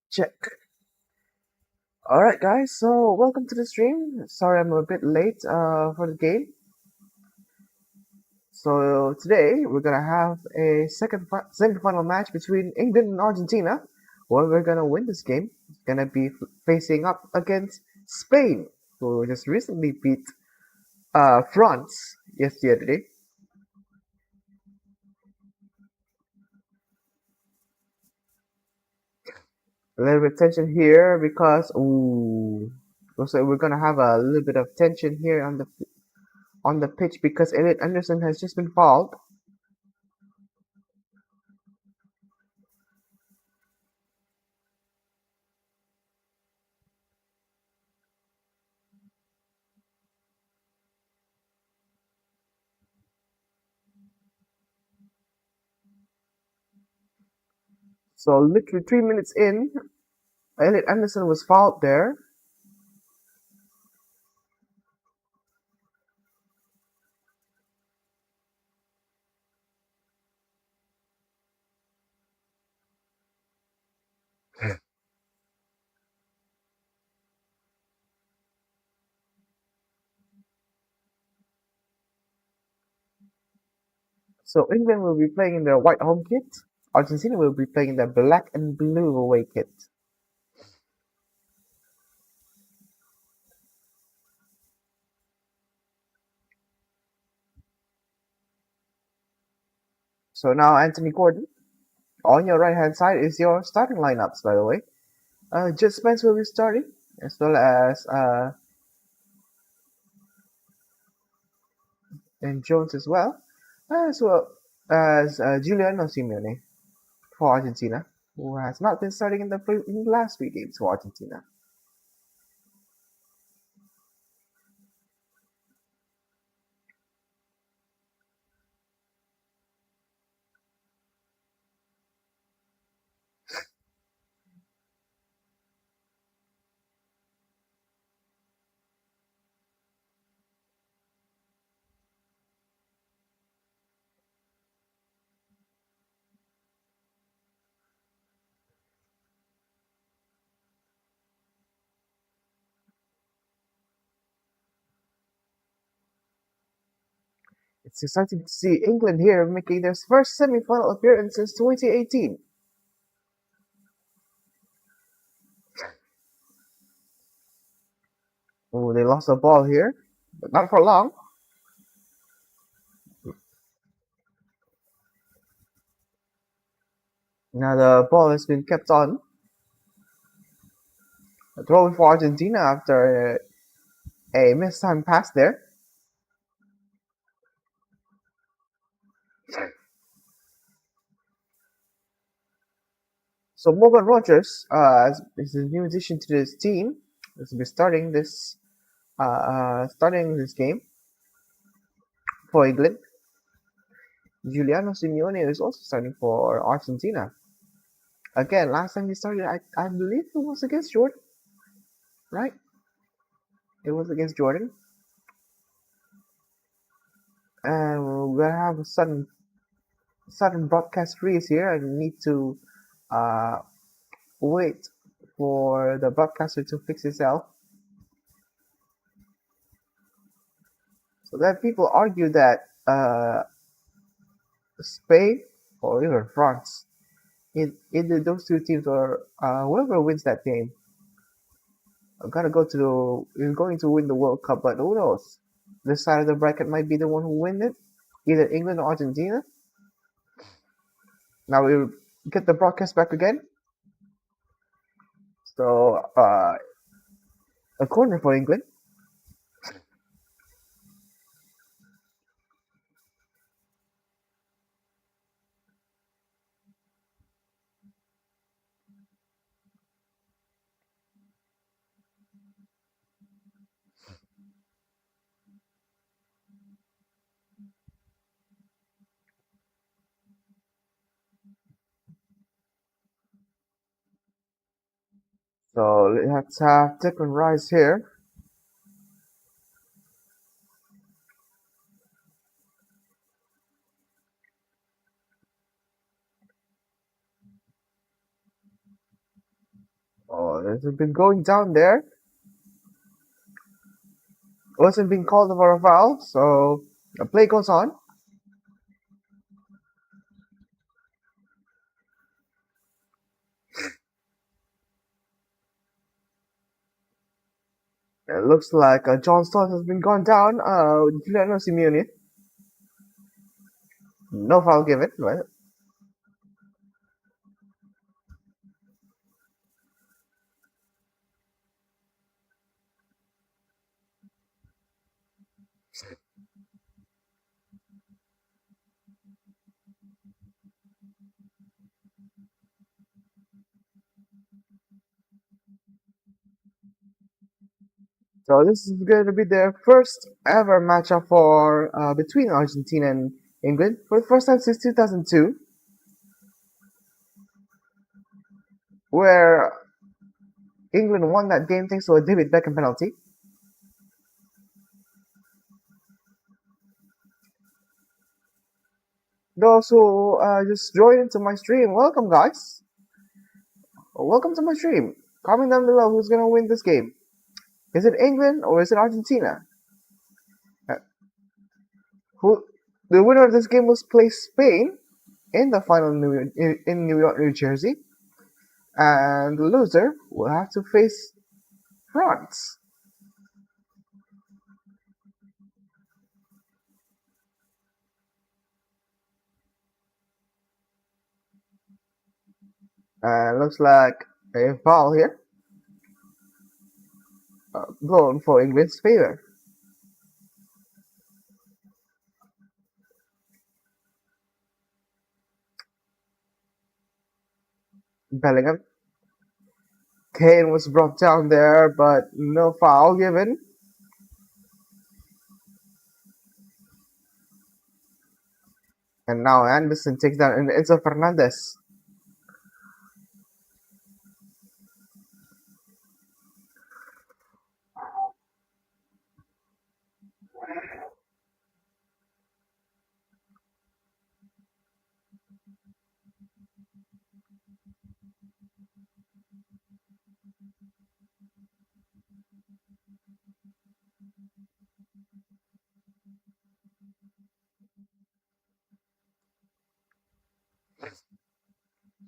Check. Alright guys, so welcome to the stream. Sorry I'm a bit late for the game. So today we're gonna have a semi-final match between England and Argentina. We're gonna win this game is gonna be facing up against Spain, who just recently beat France yesterday. A little bit tension here because so we're gonna have a little bit of tension here on the pitch because Elliot Anderson has just been fouled. So literally 3 minutes in, Elliot Anderson was fouled there. So England will be playing in their white home kit. Argentina will be playing in their black and blue away kit. So now Anthony Gordon, on your right hand side is your starting lineups, by the way. Jet Spence will be starting, as well as and Jones as well as Giuliano Simeone for Argentina, who has not been starting in the last 3 games for Argentina. It's exciting to see England here making their first semi-final appearance since 2018. Oh, they lost the ball here, but not for long. Now the ball has been kept on. A throw for Argentina after a mistime pass there. So Morgan Rogers is a new addition to this team. He's been starting this game for England. Giuliano Simeone is also starting for Argentina. Again, last time he started, I believe it was against Jordan, right? It was against Jordan. And we're gonna have a sudden broadcast freeze here. I need to uh, wait for the broadcaster to fix itself. So then people argue that Spain or even France, either those two teams or whoever wins that game, are gonna go to is going to win the World Cup. But who knows? This side of the bracket might be the one who win it, either England or Argentina. Now we'll get the broadcast back again. So a corner for England. So let's have Declan Rice here. Oh, it's been going down there. Wasn't being called for a foul, so the play goes on. It looks like John Stones has been gone down. Giuliano Simeone. No foul given, right? So this is going to be their first ever matchup for between Argentina and England for the first time since 2002, where England won that game thanks to a David Beckham penalty. Those who just joined into my stream, welcome guys. Welcome to my stream. Comment down below who's gonna win this game. Is it England or is it Argentina? Uh, who the winner of this game will play Spain in the final in New York, New Jersey, and the loser will have to face France. Looks like a foul here, blown for England's favor. Bellingham. Kane was brought down there, but no foul given. And now Anderson takes down Enzo Fernandez.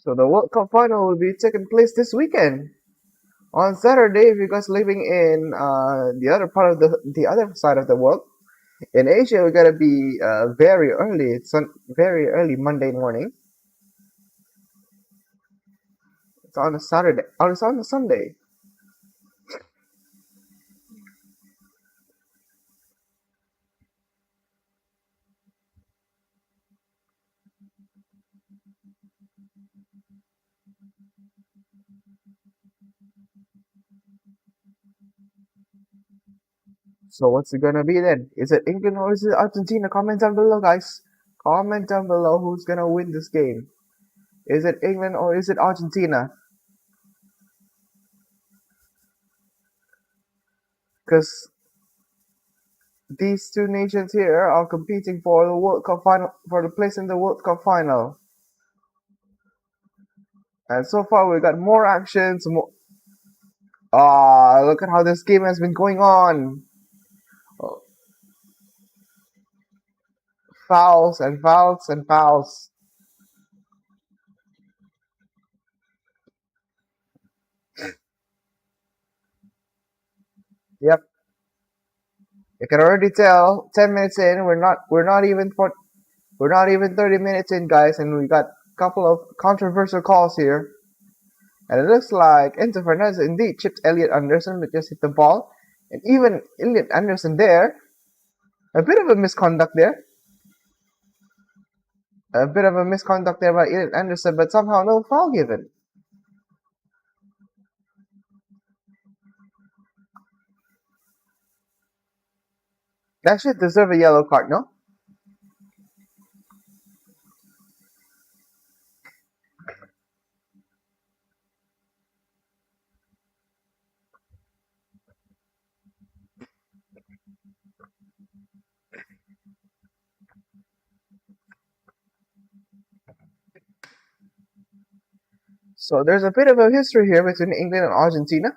So the World Cup final will be taking place this weekend on Saturday. If you guys living in the other part of the other side of the world, in Asia, we gotta be very early. It's very early Monday morning. It's on a Saturday. Oh, it's on a Sunday. So what's it gonna be then? Is it England or is it Argentina? Comment down below, guys. Comment down below who's gonna win this game. Is it England or is it Argentina? Because these two nations here are competing for the World Cup final, for the place in the World Cup final. And so far, we got more actions. More... Ah, look at how this game has been going on. Oh, fouls and fouls and fouls. Yep, you can already tell. 10 minutes in, we're not even 30 minutes in, guys, and we got a couple of controversial calls here. And it looks like Enzo Fernandez indeed chipped Elliot Anderson, but just hit the ball. And even Elliot Anderson there, a bit of a misconduct there. A bit of a misconduct there by Elliot Anderson, but somehow no foul given. That should deserve a yellow card, no? So there's a bit of a history here between England and Argentina.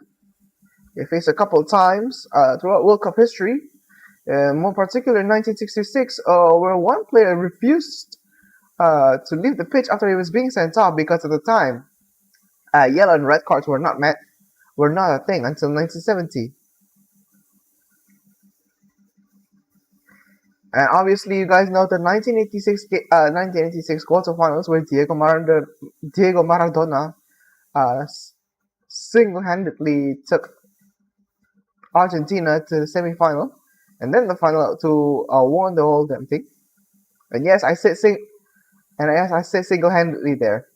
They faced a couple of times throughout World Cup history. More particular in 1966, where one player refused to leave the pitch after he was being sent off because at the time yellow and red cards were not a thing until 1970. And obviously, you guys know the 1986 quarterfinals where Diego Maradona uh, single-handedly took Argentina to the semifinal, and then the final to won the whole damn thing. And yes, I said single-handedly there.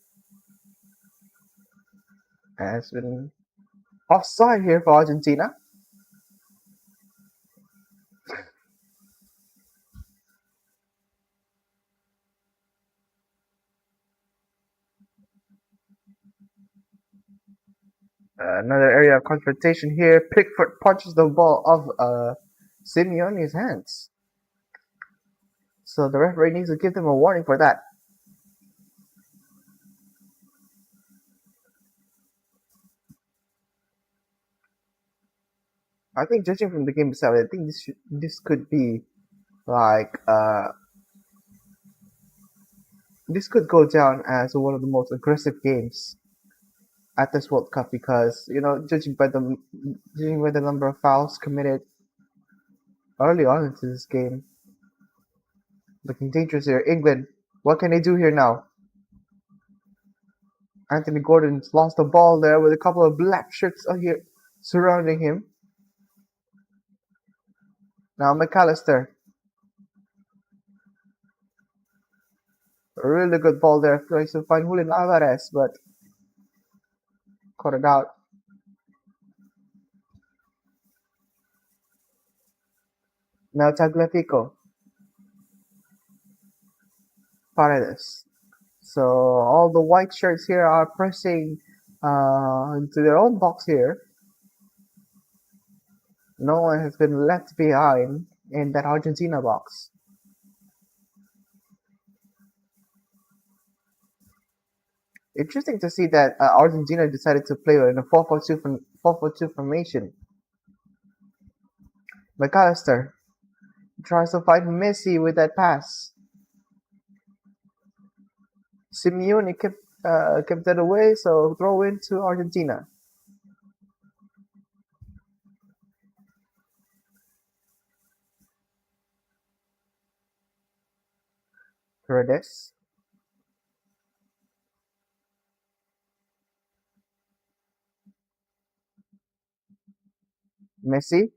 And it's been offside here for Argentina. Another area of confrontation here. Pickford punches the ball off Simeone's hands. So the referee needs to give them a warning for that. I think judging from the game itself, I think this could be like this could go down as one of the most aggressive games at this World Cup because judging by the number of fouls committed early on into this game, looking dangerous here. England, what can they do here now? Anthony Gordon's lost the ball there with a couple of black shirts here surrounding him. Now McAllister, a really good ball there, tries to find Julian Alvarez, but caught it out. Now Tagliafico, Paredes. So all the white shirts here are pressing into their own box here. No one has been left behind in that Argentina box. Interesting to see that Argentina decided to play in a 4-4-2 formation. McAllister tries to find Messi with that pass. Simeone kept that away, so throw in to Argentina. Paredes. Messi.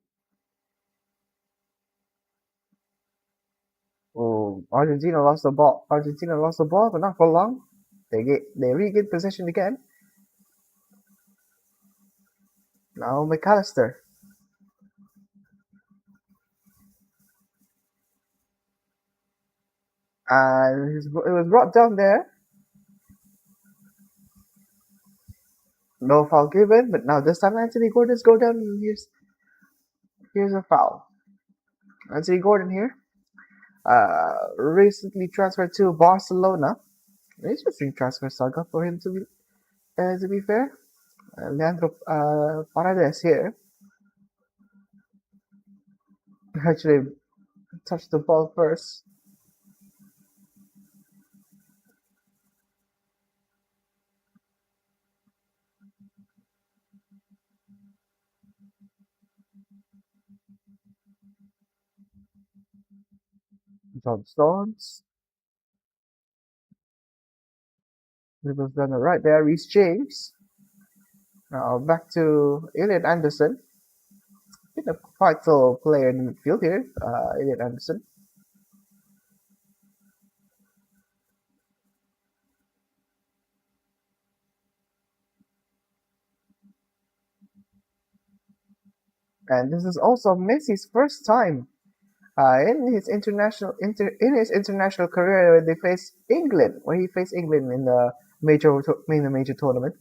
Oh, Argentina lost the ball. Argentina lost the ball, but not for long. They regain possession again. Now McAllister. And it was brought down there. No foul given, but now this time Anthony Gordon's go down. And here's a foul. Anthony Gordon here, recently transferred to Barcelona. Interesting transfer saga for him to be fair. Leandro Paredes here actually touched the ball first. John Stones. It was done right there. Reece James. Now back to Elliot Anderson. Been a vital player in the midfield here. Elliot Anderson. And this is also Messi's first time in his international career where he faced England in the major tournament.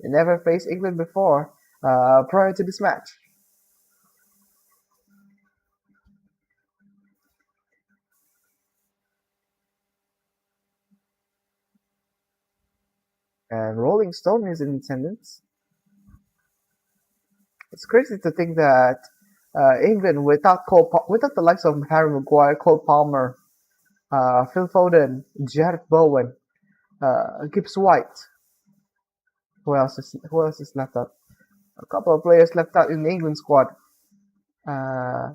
He never faced England before prior to this match. and Rolling Stone is in attendance. It's crazy to think that England, without the likes of Harry Maguire, Cole Palmer, Phil Foden, Jared Bowen, Gibbs White. Who else is left out? A couple of players left out in the England squad. Uh,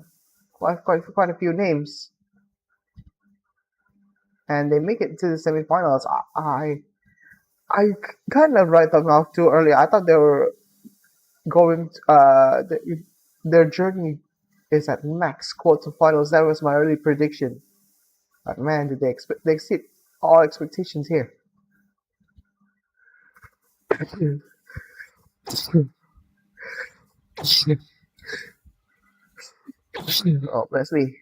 quite a few names, and they make it to the semifinals. I kind of write them off too early. I thought they were going. Their journey is at max quarterfinals. That was my early prediction. But man, did they exceed all expectations here. Oh, bless me.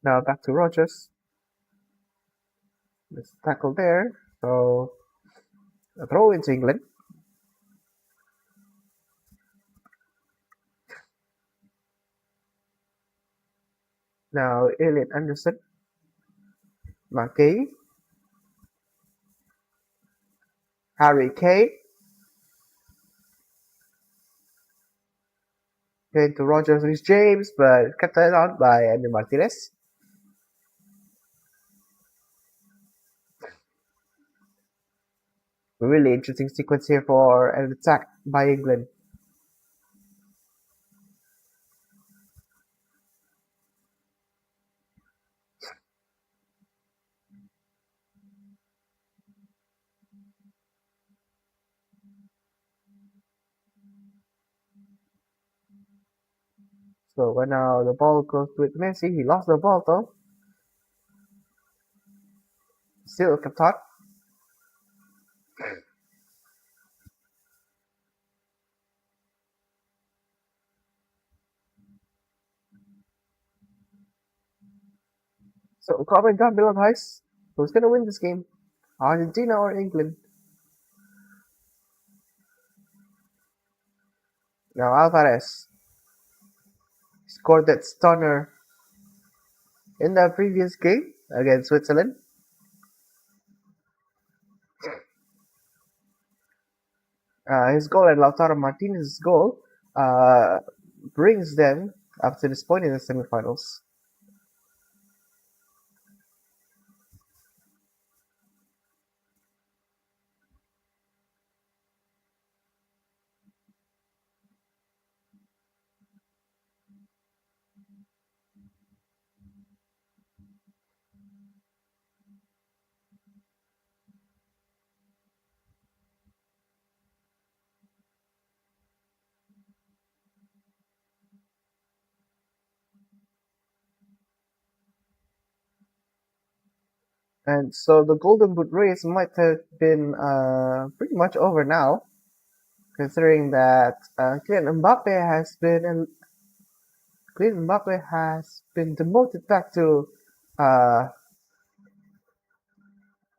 Now back to Rogers. Let's tackle there. So a throw into England. Now Elliot Anderson, McKay, Harry Kane, into Rogers Rhys James, but cut out by Emi Martinez. Really interesting sequence here for an attack by England. So when now the ball goes with Messi, he lost the ball though. Still kept hot. So comment down below guys. Who's gonna win this game? Argentina or England? Now Alvarez scored that stunner in the previous game against Switzerland. His goal and Lautaro Martinez's goal brings them up to this point in the semifinals. And so the Golden Boot race might have been pretty much over now, considering that Kylian Mbappe has been demoted back to uh,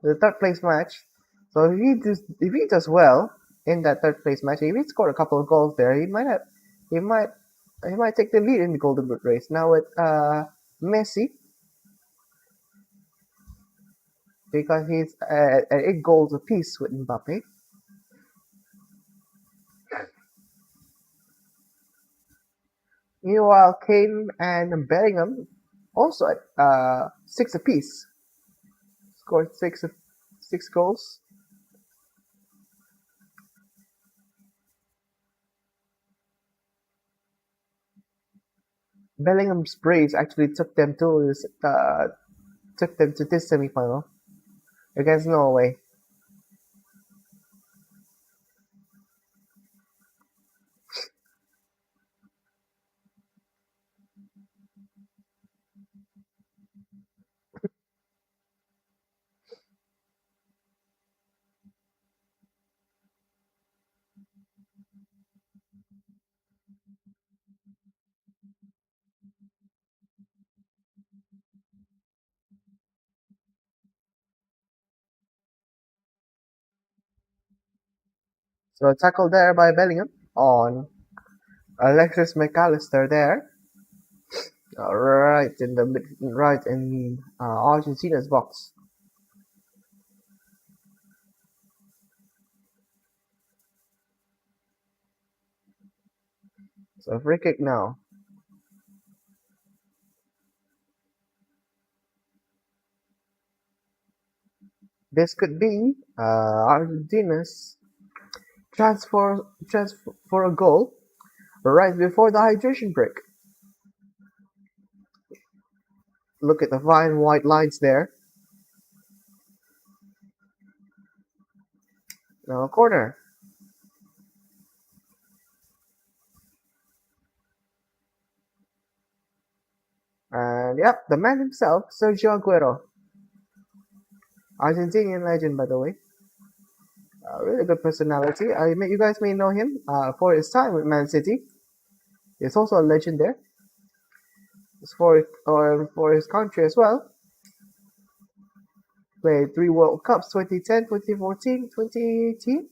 the third place match. So if he does well in that third place match, if he scored a couple of goals there, he might he might take the lead in the Golden Boot race. Now with Messi, because he's at 8 goals apiece with Mbappe. Meanwhile, Kane and Bellingham also at 6 apiece, scored six goals. Bellingham's brace actually took them to this semifinal against Norway. So a tackle there by Bellingham on Alexis McAllister there, right in Argentina's box. So free kick now. This could be Argentina's chance for a goal right before the hydration break. Look at the fine white lines there. Now a corner. And yep, the man himself, Sergio Aguero. Argentinian legend, by the way. Really good personality. You guys may know him for his time with Man City. He's also a legend there. It's for his country as well. Played 3 World Cups: 2010, 2014, 2018.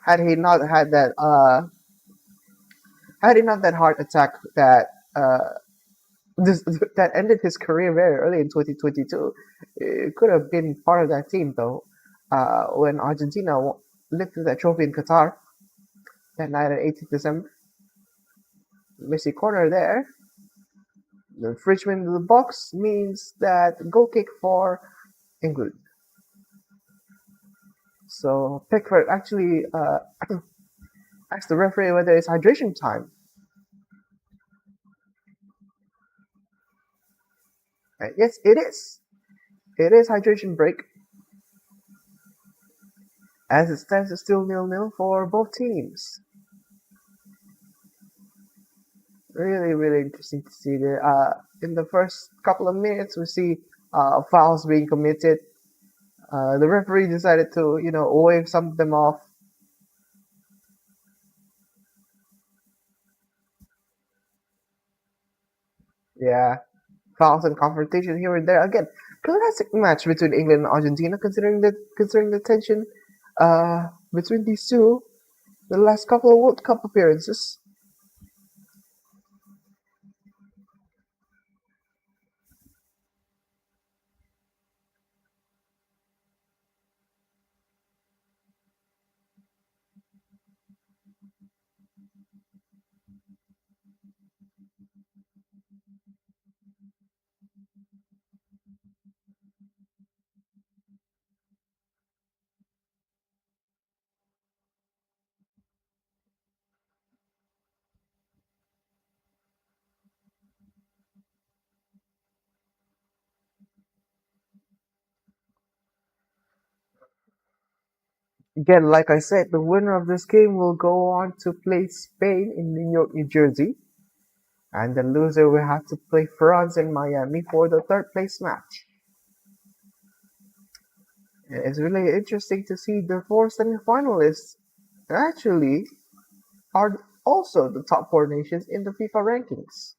Had he not had that heart attack uh, that ended his career very early in 2022, it could have been part of that team though. When Argentina lifted that trophy in Qatar that night on 18th December. Messi corner there. The infringement in the box means that goal kick for England. So Pickford actually asked the referee whether it's hydration time. And yes, it is. It is hydration break. As it stands, it's still 0-0 for both teams. Really, really interesting to see. In the first couple of minutes, we see fouls being committed. The referee decided to, wave some of them off. Yeah, fouls and confrontation here and there. Again, classic match between England and Argentina, considering the tension between these two the last couple of World Cup appearances. Again, like I said, the winner of this game will go on to play Spain in New York, New Jersey, and the loser will have to play France in Miami for the third place match. It's really interesting to see the four semifinalists actually are also the top four nations in the FIFA rankings.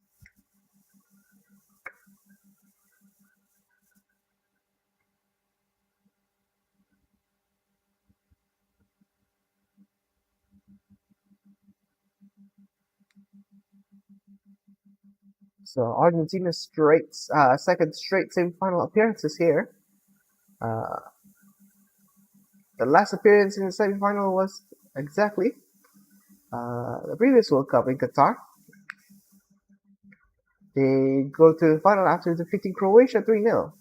So Argentina's second straight semifinal appearances here. Uh, the last appearance in the semifinal was exactly the previous World Cup in Qatar. They go to the final after defeating Croatia 3-0.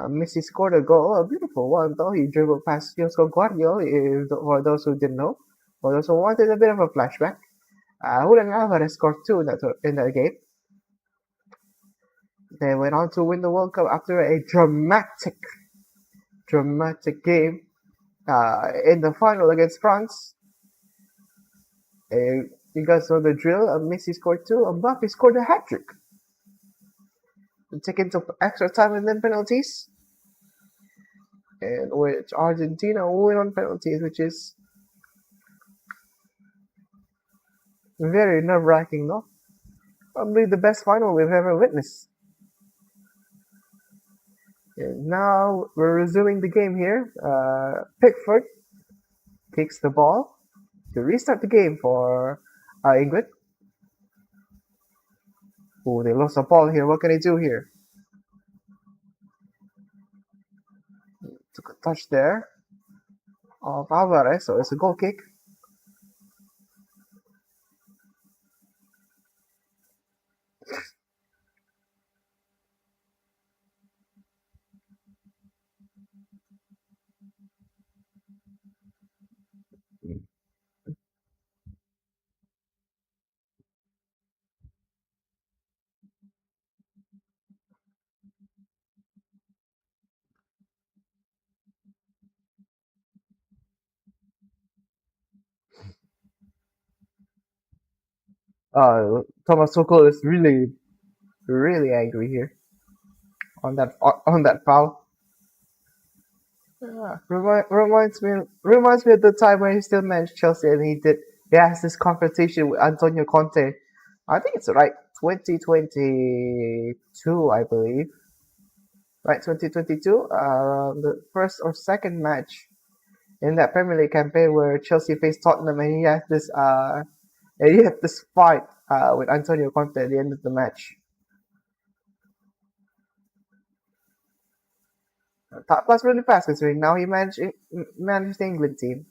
Messi scored a goal, a beautiful one though. He dribbled past Josko Guardiola, for those who didn't know. For those who wanted a bit of a flashback. Julian Alvarez scored two in that game. They went on to win the World Cup after a dramatic game in the final against France. You guys know the drill. Messi scored two. Mbappe scored a hat trick. Taken to extra time and then penalties. in which Argentina win on penalties, which is very nerve-wracking, no? Probably the best final we've ever witnessed. And now we're resuming the game here. Pickford kicks the ball to restart the game for England. Oh, they lost the ball here. What can they do here? Took a touch there of Alvarez, so it's a goal kick. Thomas Tuchel is really angry here on that foul. Yeah, reminds me of the time when he still managed Chelsea and he has this confrontation with Antonio Conte. I think it's right 2022, I believe. Right, 2022. The first or second match in that Premier League campaign where Chelsea faced Tottenham, and he had this fight with Antonio Conte at the end of the match. Top plus really fast considering now he managed the England team.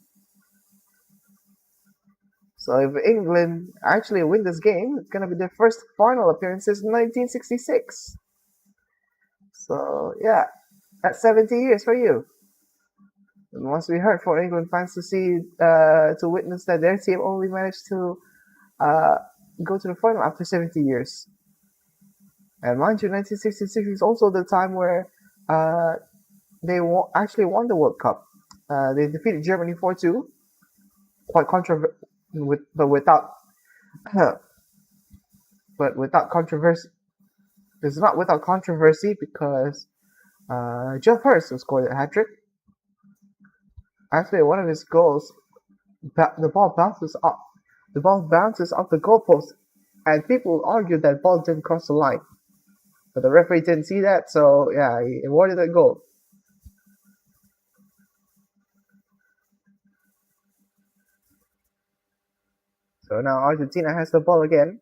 So if England actually win this game, it's gonna be their first final appearance since 1966. So yeah, that's 70 years for you. It must be hard for England fans to witness that their team only managed to uh, go to the final after 70 years. And mind you, 1966 is also the time where uh, actually won the World Cup. They defeated Germany 4-2, quite controversial, but without but without controversy. It's not without controversy because Jeff Hurst scored a hat trick. Actually, one of his goals, the ball bounces up. The ball bounces off the goalpost, and people argue that ball didn't cross the line, but the referee didn't see that, so yeah, he awarded a goal. So now Argentina has the ball again.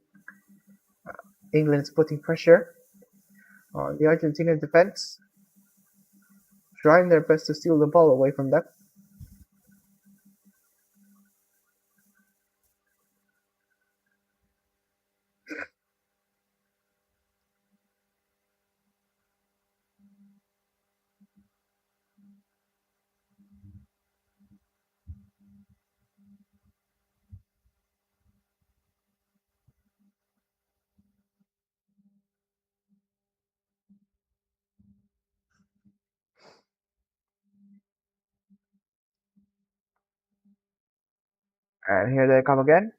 England's putting pressure on the Argentinian defense, trying their best to steal the ball away from them. And here they come again.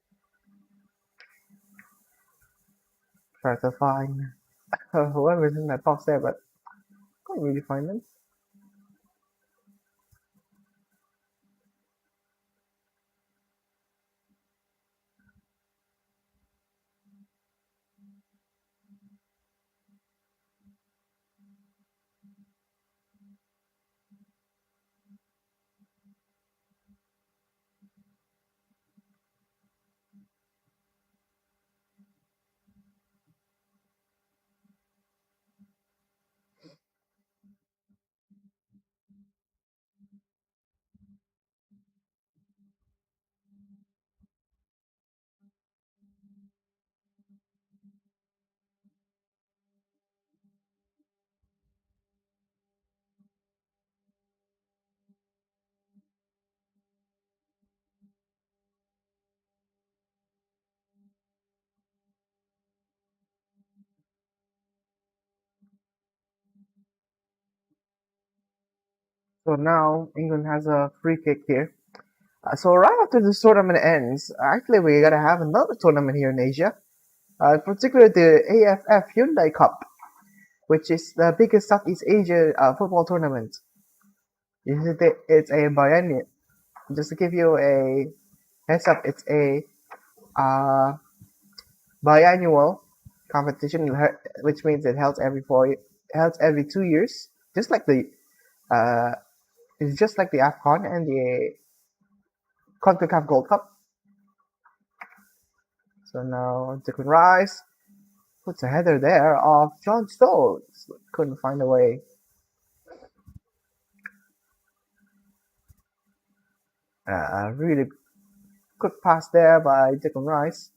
Try to find whoever's in that box there, but can't really find them. So now England has a free kick here. So right after this tournament ends, actually we're gonna have another tournament here in Asia, particularly the AFF Hyundai Cup, which is the biggest Southeast Asia football tournament. It's a biennial. Just to give you a heads up, it's a uh, biannual competition, which means it held every 2 years, just like the uh, it's just like the AFCON and the CONCACAF Gold Cup. So now Declan Rice puts a header there of John Stones. Couldn't find a way. Really good pass there by Declan Rice.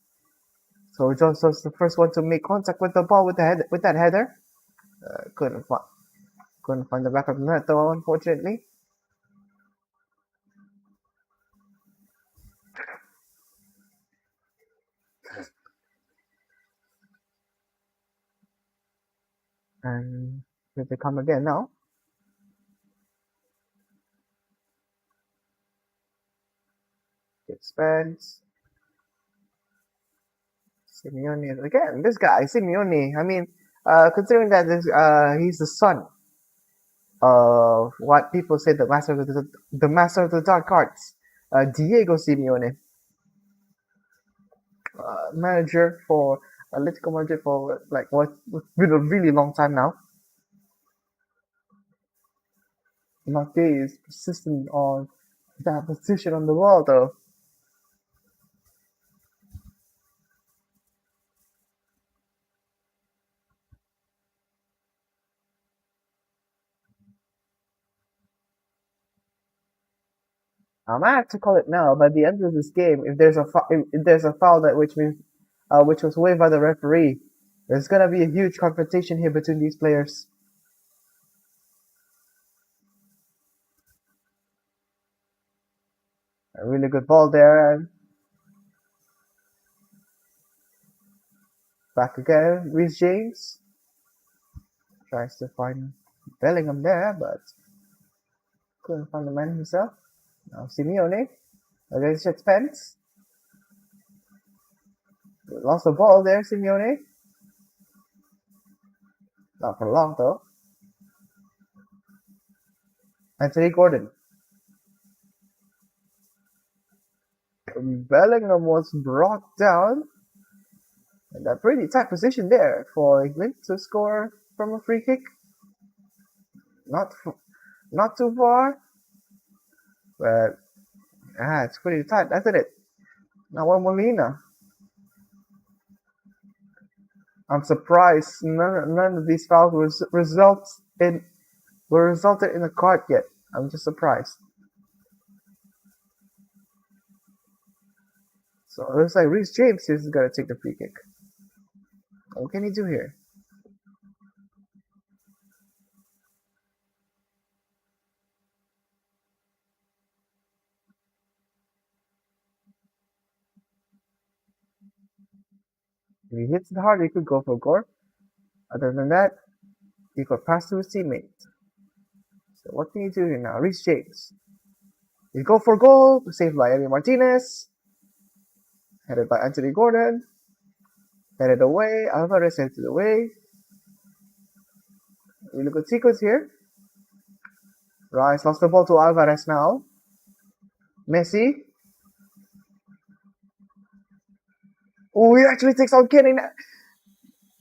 So John Stones the first one to make contact with the ball with that header. Uh, couldn't find couldn't find the back of the net though, unfortunately. And here they come again now. Get Spence. Simeone again. This guy Simeone. I mean, considering that he's the son of what people say the master of the dark arts, Diego Simeone, manager for Atletico Madrid for like what's been a really long time now. Mbappe is persistent on that position on the wall though. I might have to call it now. By the end of this game, if there's a foul which was waived by the referee, there's gonna be a huge confrontation here between these players. A really good ball there, and back again. Reece James tries to find Bellingham there, but couldn't find the man himself. Now Simeone against Jet Spence. Lost the ball there, Simeone. Not for long though. Anthony Gordon. Bellingham was brought down. And a pretty tight position there for England to score from a free kick. Not not too far, but it's pretty tight, isn't it? Now one Molina. I'm surprised none of these fouls were resulted in a card yet. I'm just surprised. So it looks like Reece James is gonna take the free kick. What can he do here? If he hits it hard, he could go for a goal. Other than that, he could pass to his teammate. So what can he do here now? Reece James. He go for goal, saved by Emi Martinez. Headed by Anthony Gordon. Headed away. Alvarez headed away. Really good sequence here. Rice lost the ball to Alvarez now. Messi. Oh, he actually takes out Kenny.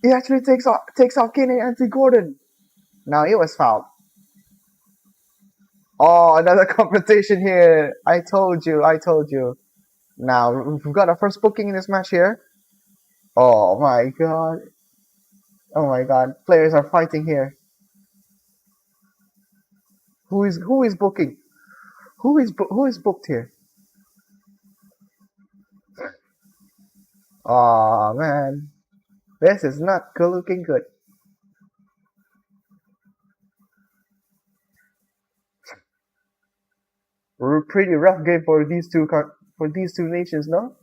He actually takes out Kenny and Anthony Gordon. Now he was fouled. Oh, another confrontation here. I told you. I told you. Now we've got our first booking in this match here. Oh my god. Oh my god. Players are fighting here. Who is booking? Who is booked here? Oh man. This is not looking good. Pretty rough game for these two nations, no?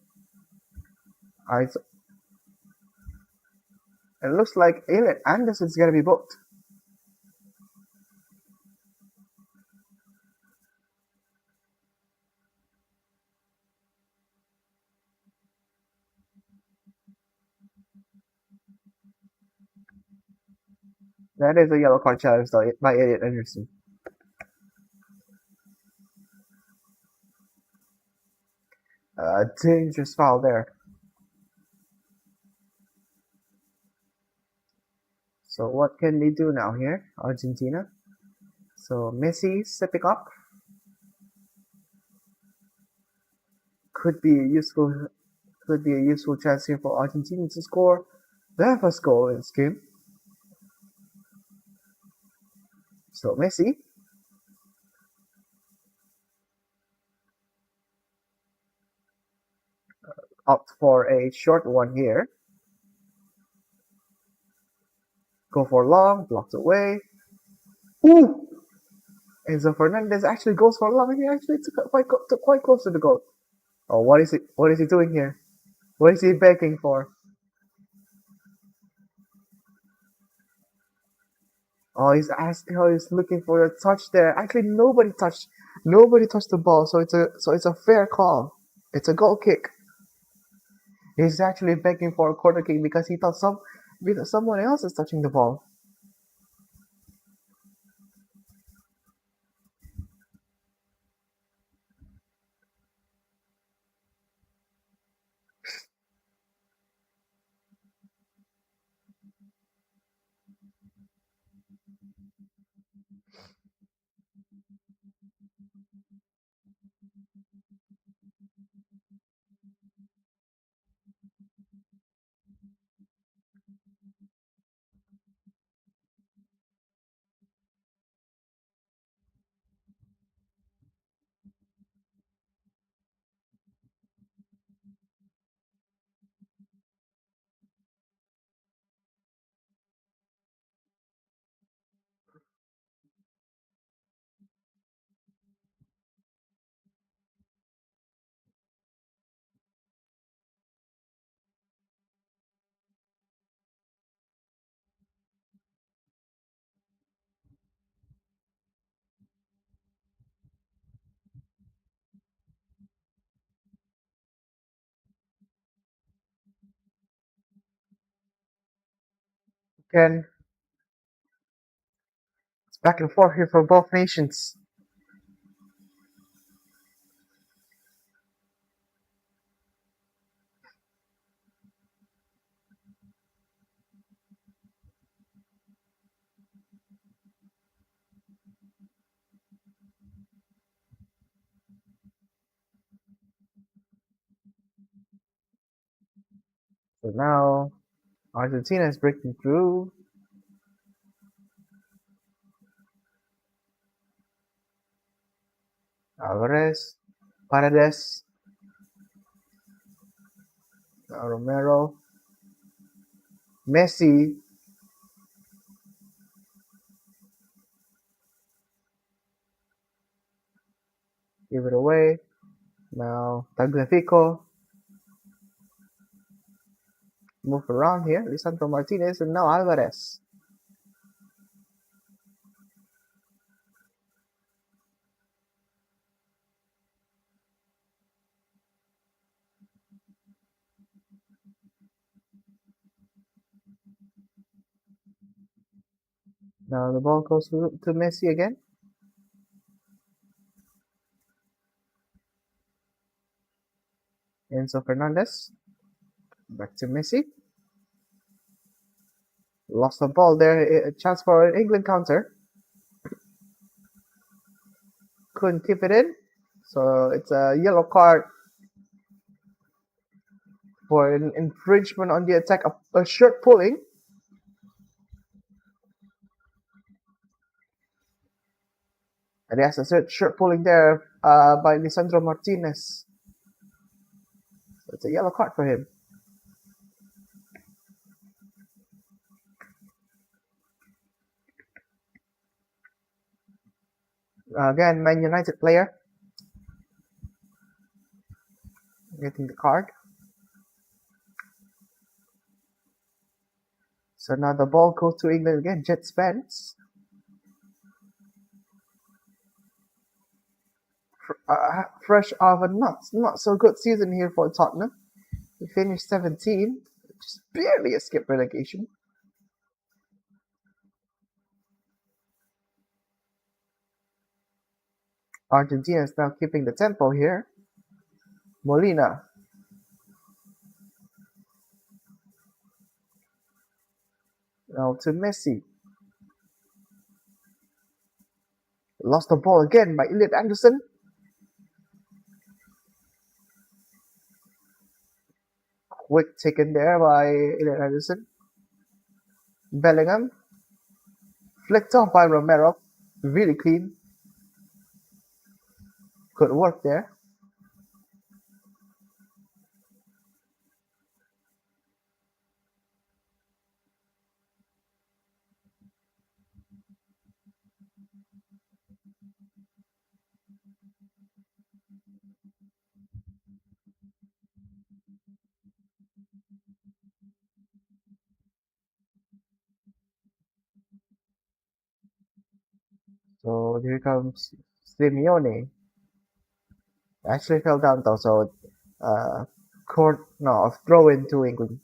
I, it looks like Elliot Anderson's gonna be booked. That is a yellow card challenge though by Elliot Anderson. dangerous foul there. So what can we do now here, Argentina? So Messi stepping up could be a useful chance here for Argentina to score their first goal in this game. So Messi opt for a short one here. Go for long, blocked away. Ooh! Enzo Fernandez actually goes for long, and he actually took quite close to the goal. Oh, what is it? What is he doing here? What is he begging for? Oh, he's asking. Oh, he's looking for a touch there. Actually, nobody touched the ball, so it's a fair call. It's a goal kick. He's actually begging for a corner kick because he thought because someone else is touching the ball. Again, it's back and forth here for both nations. So now Argentina is breaking through. Alvarez, Paredes, Romero, Messi, give it away. Now Tagliafico, move around here. Lisandro Martinez and now Alvarez. Now the ball goes to Messi again. Enzo Fernandez. Back to Messi. Lost the ball there. A chance for an England counter. Couldn't keep it in. So it's a yellow card for an infringement on the attack. A shirt pulling. And yes, a shirt pulling there by Lisandro Martinez. So it's a yellow card for him. Again, Man United player getting the card. So now the ball goes to England again. Jet Spence. Fresh off a not so good season here for Tottenham. He finished 17, just barely escaped relegation. Argentina is now keeping the tempo here. Molina Now to Messi. Lost the ball again by Elliot Anderson. Quick taken there by Elliot Anderson. Bellingham. Flicked off by Romero. Really clean. Good work there. So here comes Simeone. Actually fell down though, so court no throw into England.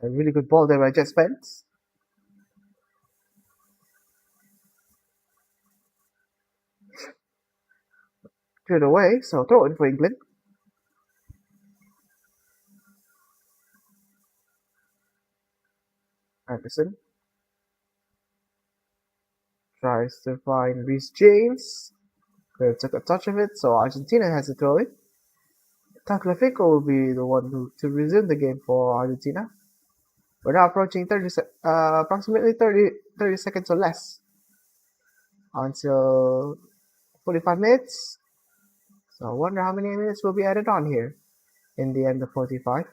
A really good ball there by Jet Spence. Cleared away, so throw in for England. Anderson tries to find Reece James. They took a touch of it, so Argentina has to throw it. Tagliafico will be the one to resume the game for Argentina. We're now approaching approximately 30 seconds or less until 45 minutes. So I wonder how many minutes will be added on here in the end of 45.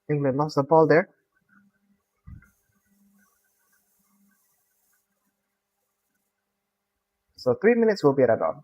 England lost the ball there. So 3 minutes will be added on.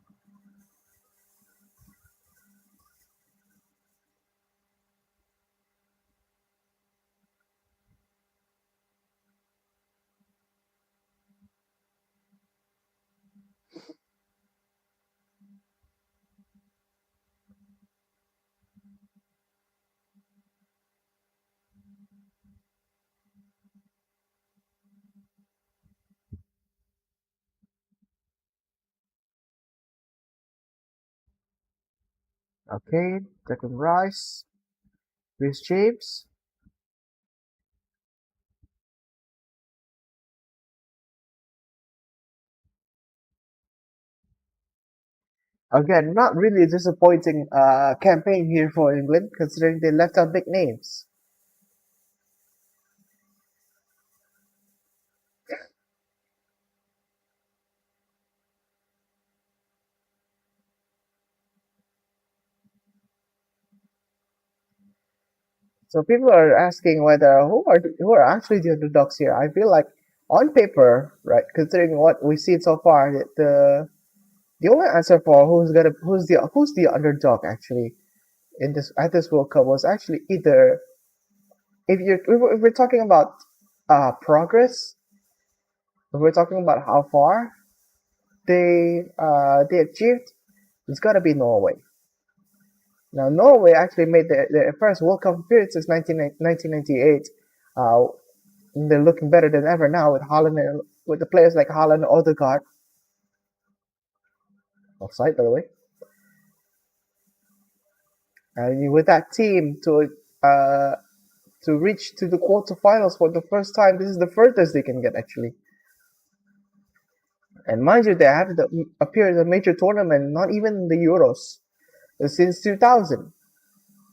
Okay, Declan Rice, Reece James. Again, not really a disappointing campaign here for England, considering they left out big names. So people are asking whether who are actually the underdogs here. I feel like on paper, right, considering what we've seen so far, the only answer for who's the underdog actually in this at this World Cup was actually either if we're talking about progress, if we're talking about how far they achieved, it's gotta be Norway. Now Norway actually made their first World Cup appearance since 1998. Uh, they're looking better than ever now with with the players like Haaland, Odegaard, offside by the way, and with that team uh, to reach to the quarterfinals for the first time. This is the furthest they can get actually. And mind you, they haven't appeared in a major tournament, not even the Euros, since 2000.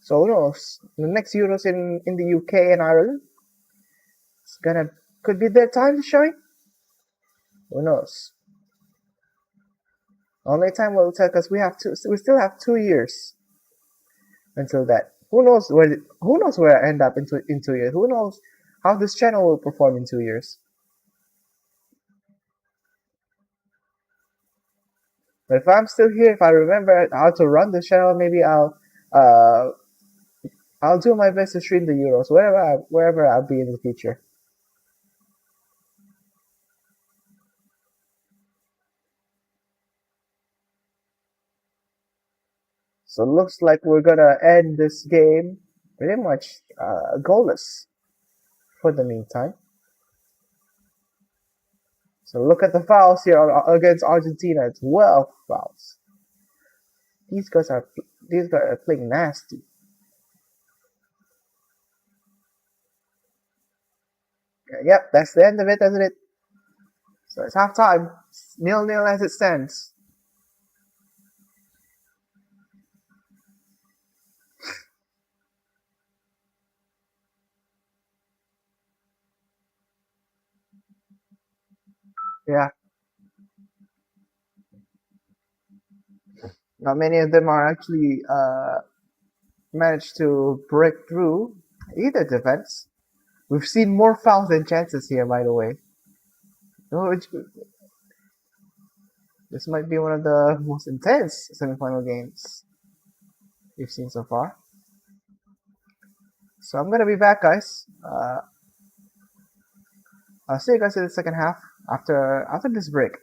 So who knows? The next Euros in the UK and Ireland, it's gonna could be their time to shine. Who knows? Only time will tell because we still have 2 years until that. Who knows where I end up in 2 years? Who knows how this channel will perform in 2 years? But if I'm still here, if I remember how to run the channel, maybe uh I'll do my best to stream the Euros wherever I'll be in the future. So it looks like we're gonna end this game pretty much goalless for the meantime. So look at the fouls here against Argentina. 12 fouls. These guys are playing nasty. Yep, that's the end of it, isn't it? So it's half time. 0-0 as it stands. Yeah, not many of them are actually managed to break through either defense. We've seen more fouls than chances here, by the way. This might be one of the most intense semifinal games we've seen so far. So I'm gonna be back, guys. I'll see you guys in the second half after this break.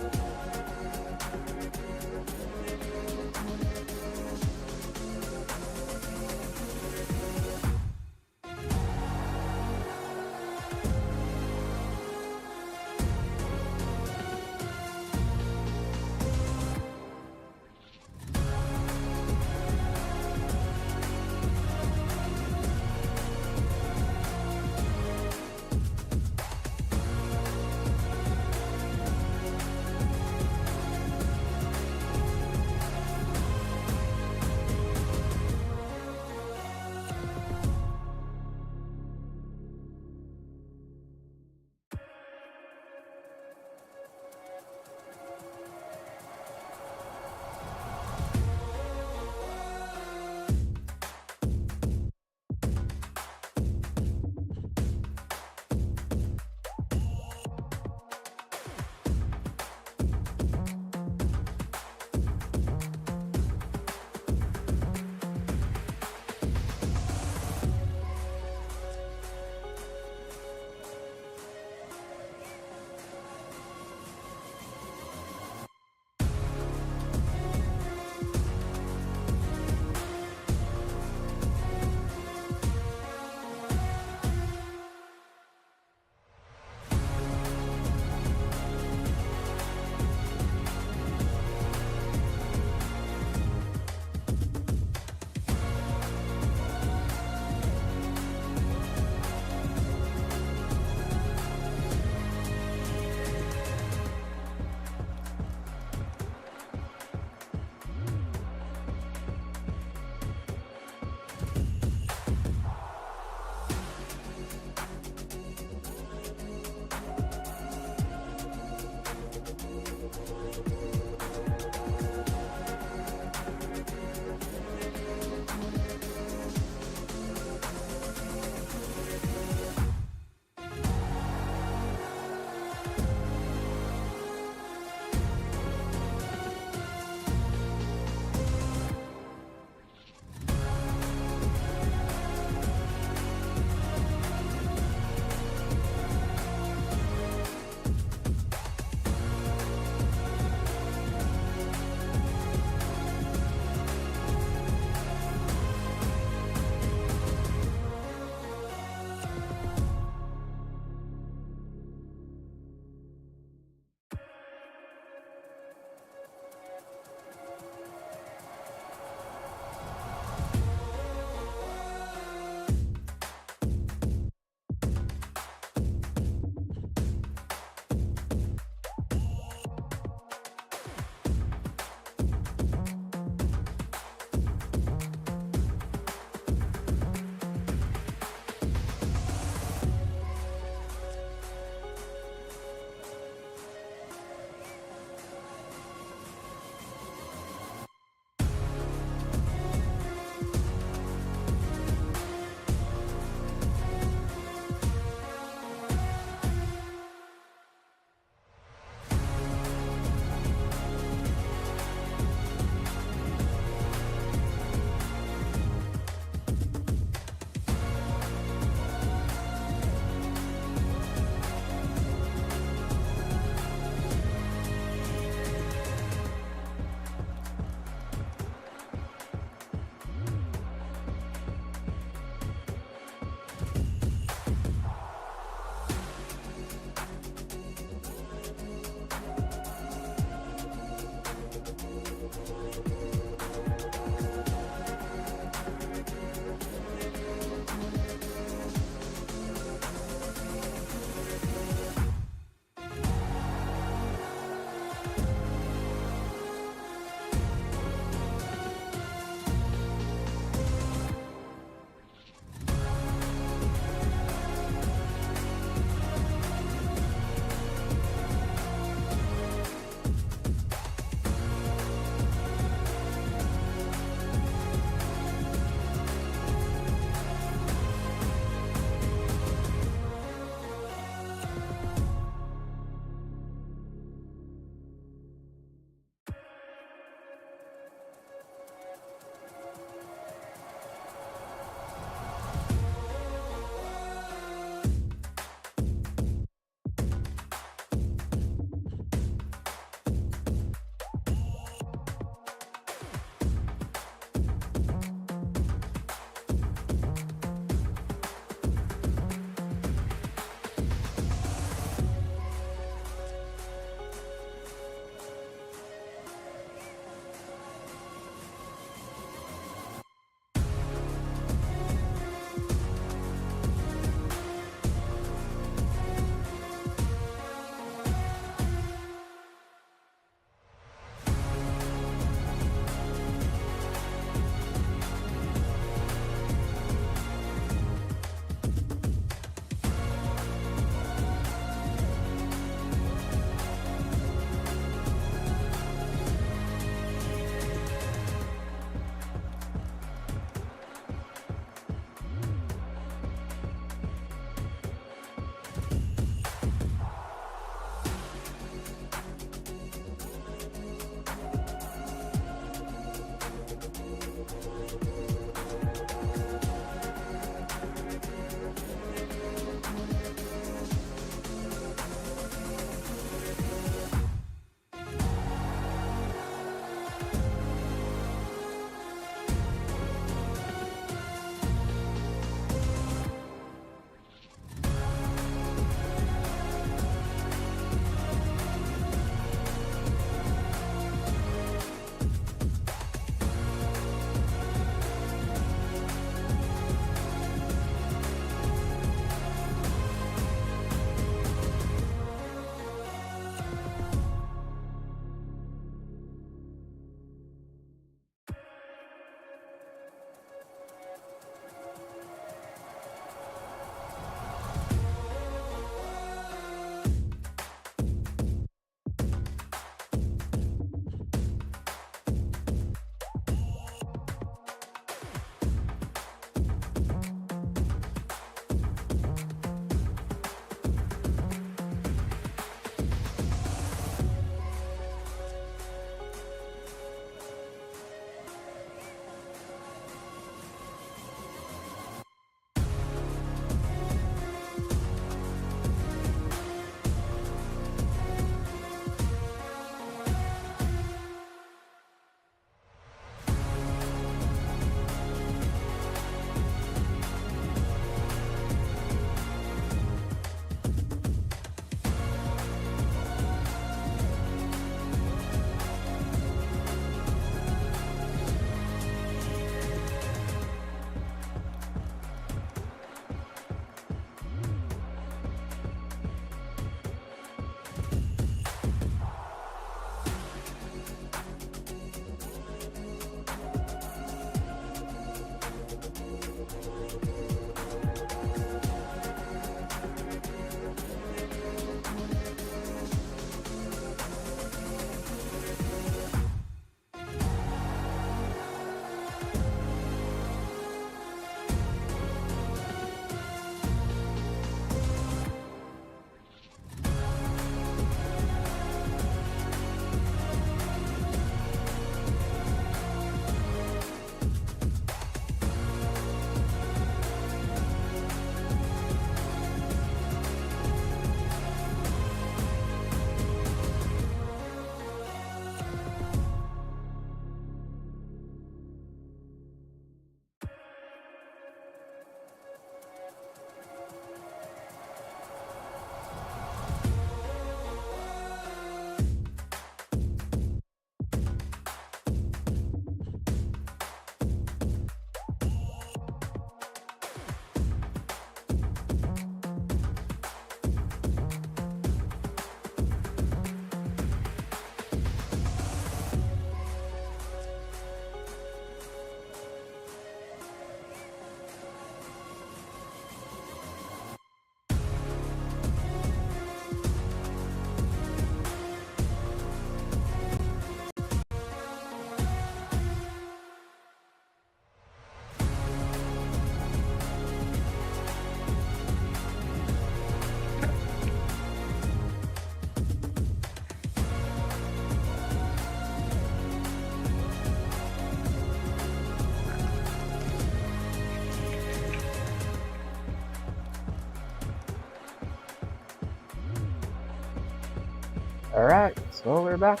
Alright, so we're back.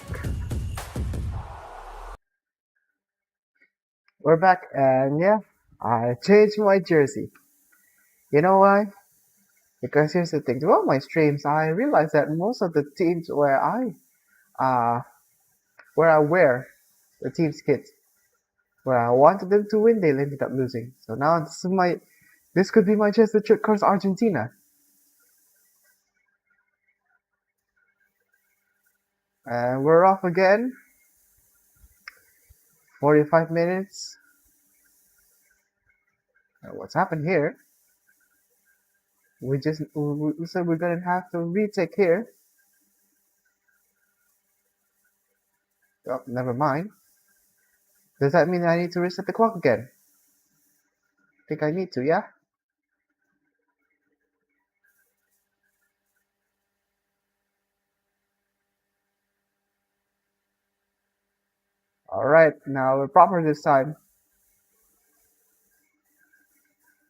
We're back, and yeah, I changed my jersey. You know why? Because here's the thing: throughout my streams, I realized that most of the teams uh, where I wear the team's kit, where I wanted them to win, they ended up losing. So now this could be my chance to trick course Argentina. And we're off again. 45 minutes. What's happened here? We said we're gonna have to retake here. Oh, never mind. Does that mean I need to reset the clock again? I think I need to, yeah? Alright, now we're proper this time.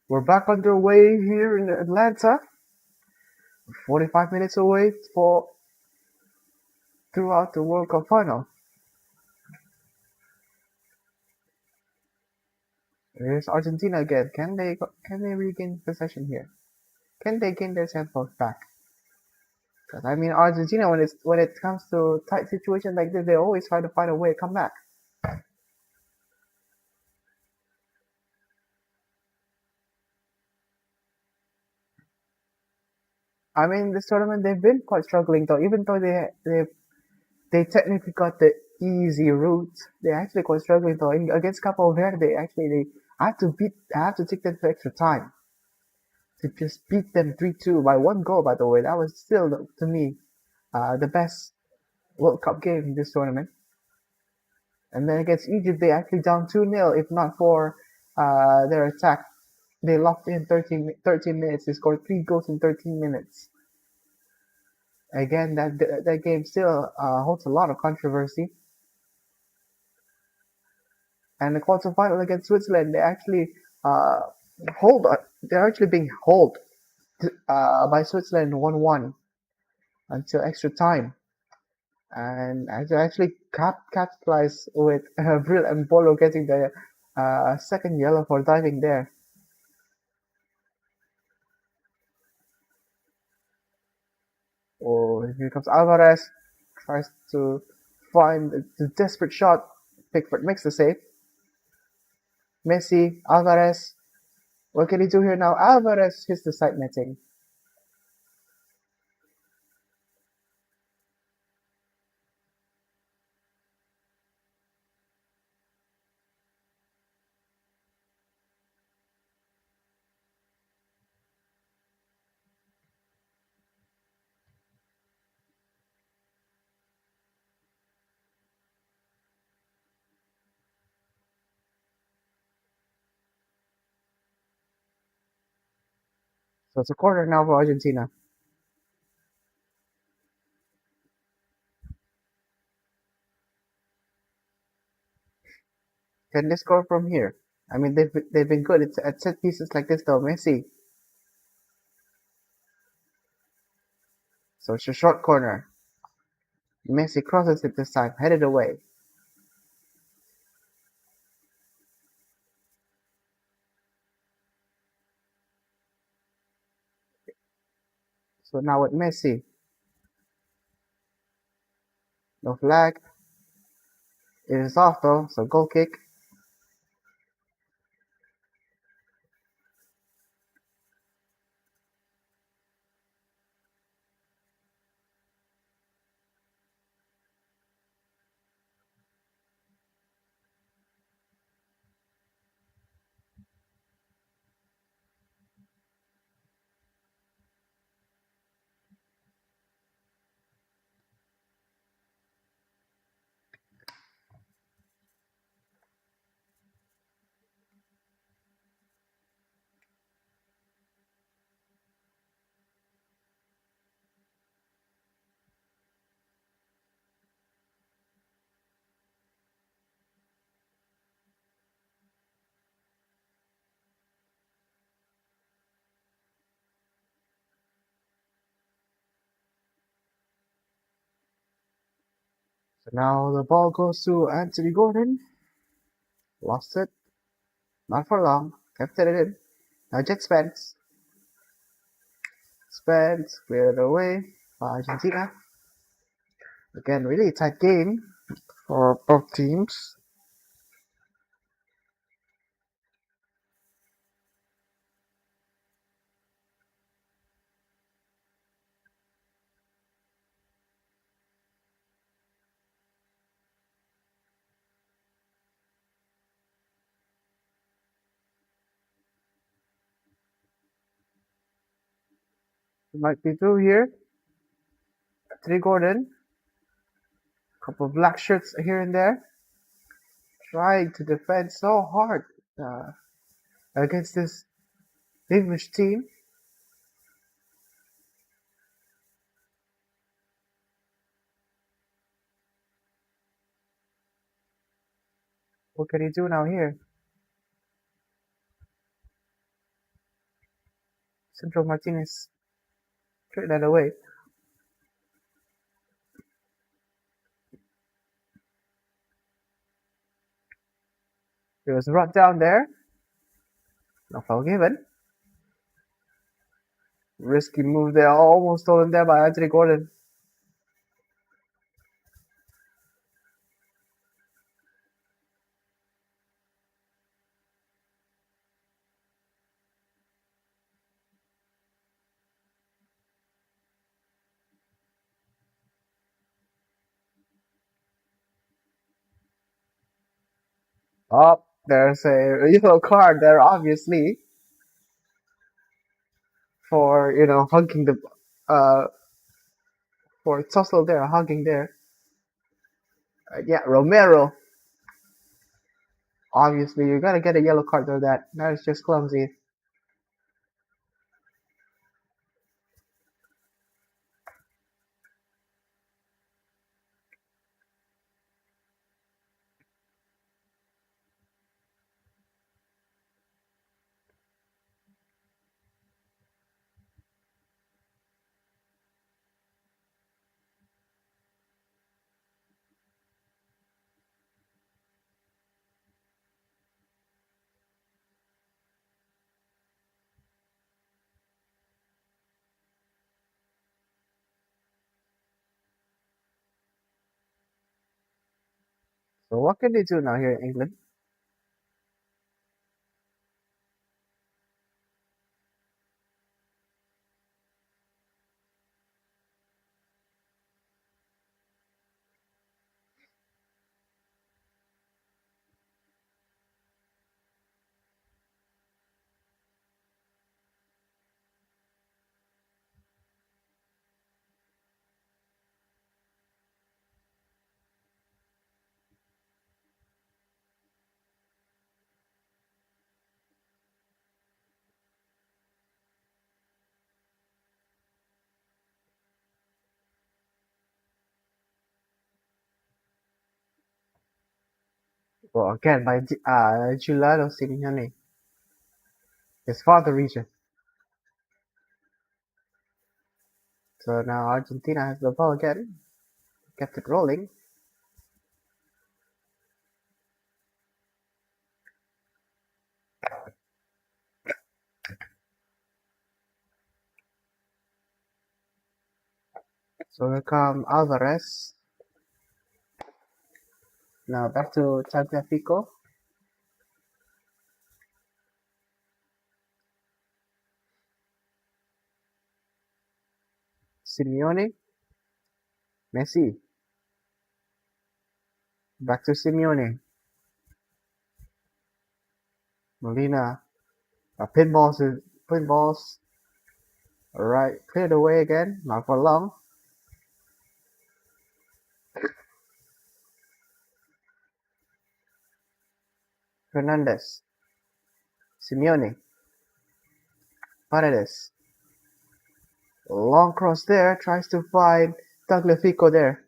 We're back underway here in Atlanta. 45 minutes away for throughout the World Cup final. Here's Argentina again. Can they regain possession here? Can they gain their self back? Because I mean, Argentina when it comes to tight situations like this, they always try to find a way to come back. I mean, this tournament they've been quite struggling though. Even though they technically got the easy route, they're actually quite struggling though. Against Capo Verde, actually I have to take them to extra time to just beat them 3-2 by one goal. By the way, that was still to me the best World Cup game in this tournament. And then against Egypt, they actually down 2-0. If not for their attack, they locked in 13 minutes. They scored 3 goals in 13 minutes. Again, that game still holds a lot of controversy. And the quarterfinal against Switzerland, they actually uh, hold. They're actually being held by Switzerland 1-1 until extra time. And I actually capitalized with Vril and Bolo getting the second yellow for diving there. Oh, here comes Alvarez, tries to find the desperate shot. Pickford makes the save. Messi, Alvarez, what can he do here now? Alvarez hits the side netting. So it's a corner now for Argentina. Can they score from here? I mean, they've been good at set pieces like this though. Messi. So it's a short corner. Messi crosses it this time, headed away. So now with Messi, no flag. It is off though, so goal kick. So now the ball goes to Anthony Gordon. Lost it. Not for long. Kept it in. Now Jet Spence. Spence cleared it away for Argentina. Again, really tight game for both teams. Might be through here. Anthony Gordon. Couple of black shirts here and there. Trying to defend so hard against this English team. What can he do now here? Central Martinez straight that away. There was a run down there. No foul given. Risky move there, almost stolen there by Anthony Gordon. Oh, there's a yellow card there, obviously, for hugging the uh for tussle there, hugging there. Yeah, Romero. Obviously, you gotta get a yellow card for that. That is just clumsy. So what can they do now here in England? Well, again by Giuliano Simeone, his father region. So now Argentina has the ball again. Kept it rolling. So here come Alvarez. Now back to Tagliafico. Simeone. Messi. Back to Simeone. Molina. Pinballs. Alright, cleared away again. Not for long. Fernandez. Simeone. Paredes. Long cross there. Tries to find Tagliafico there.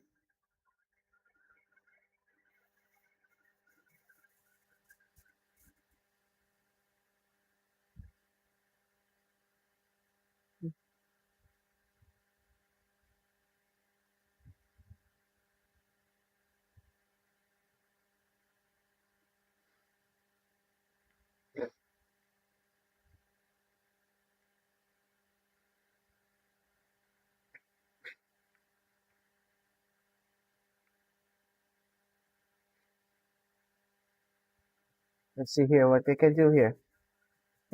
Let's see here what they can do here.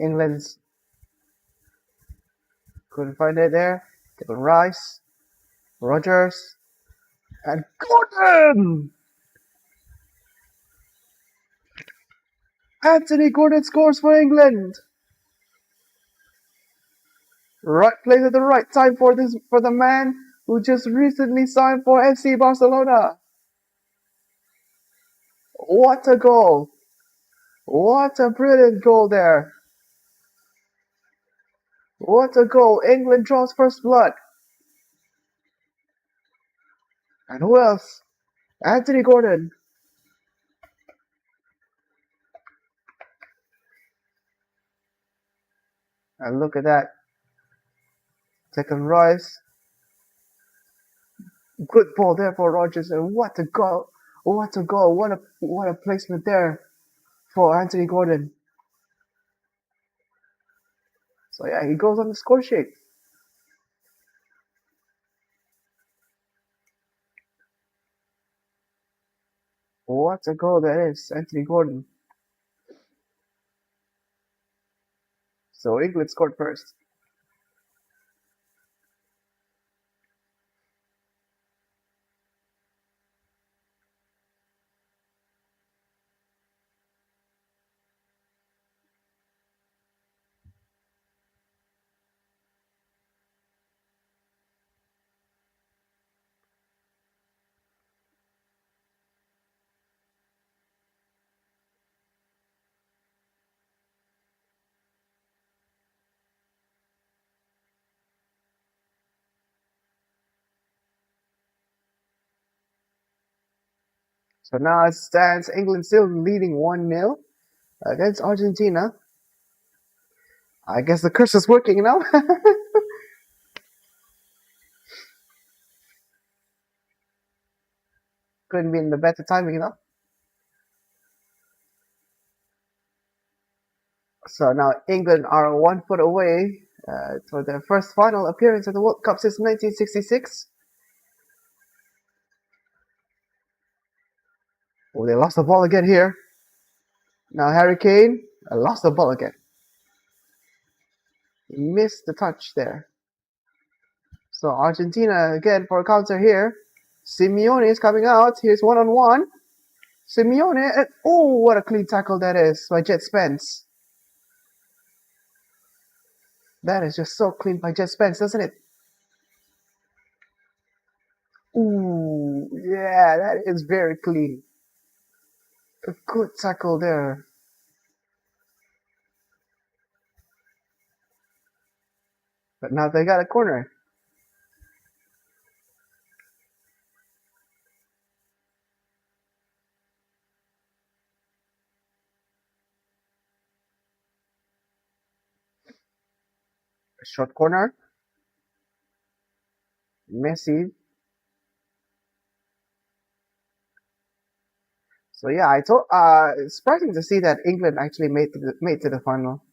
England's couldn't find it there. Declan Rice, Rogers, and Gordon! Anthony Gordon scores for England! Right place at the right time for the man who just recently signed for FC Barcelona. What a goal! What a brilliant goal there! What a goal! England draws first blood. And who else? Anthony Gordon. And look at that. Declan Rice. Good ball there for Rogers. And what a goal! What a goal! What a placement there for Anthony Gordon. So yeah, he goes on the score sheet. What a goal that is, Anthony Gordon. So England scored first. So now it stands England still leading 1-0 against Argentina. I guess the curse is working now. Couldn't be in the better timing, you know. So now England are 1 foot away for their first final appearance at the World Cup since 1966. Oh, they lost the ball again here. Now Harry Kane lost the ball again. He missed the touch there. So Argentina again for a counter here. Simeone is coming out. Here's one-on-one. Simeone, and oh, what a clean tackle that is by Jet Spence. That is just so clean by Jet Spence, doesn't it? Ooh, yeah, that is very clean. A good tackle there. But now they got a corner. A short corner. Messi. So yeah, it's surprising to see that England actually made to the final.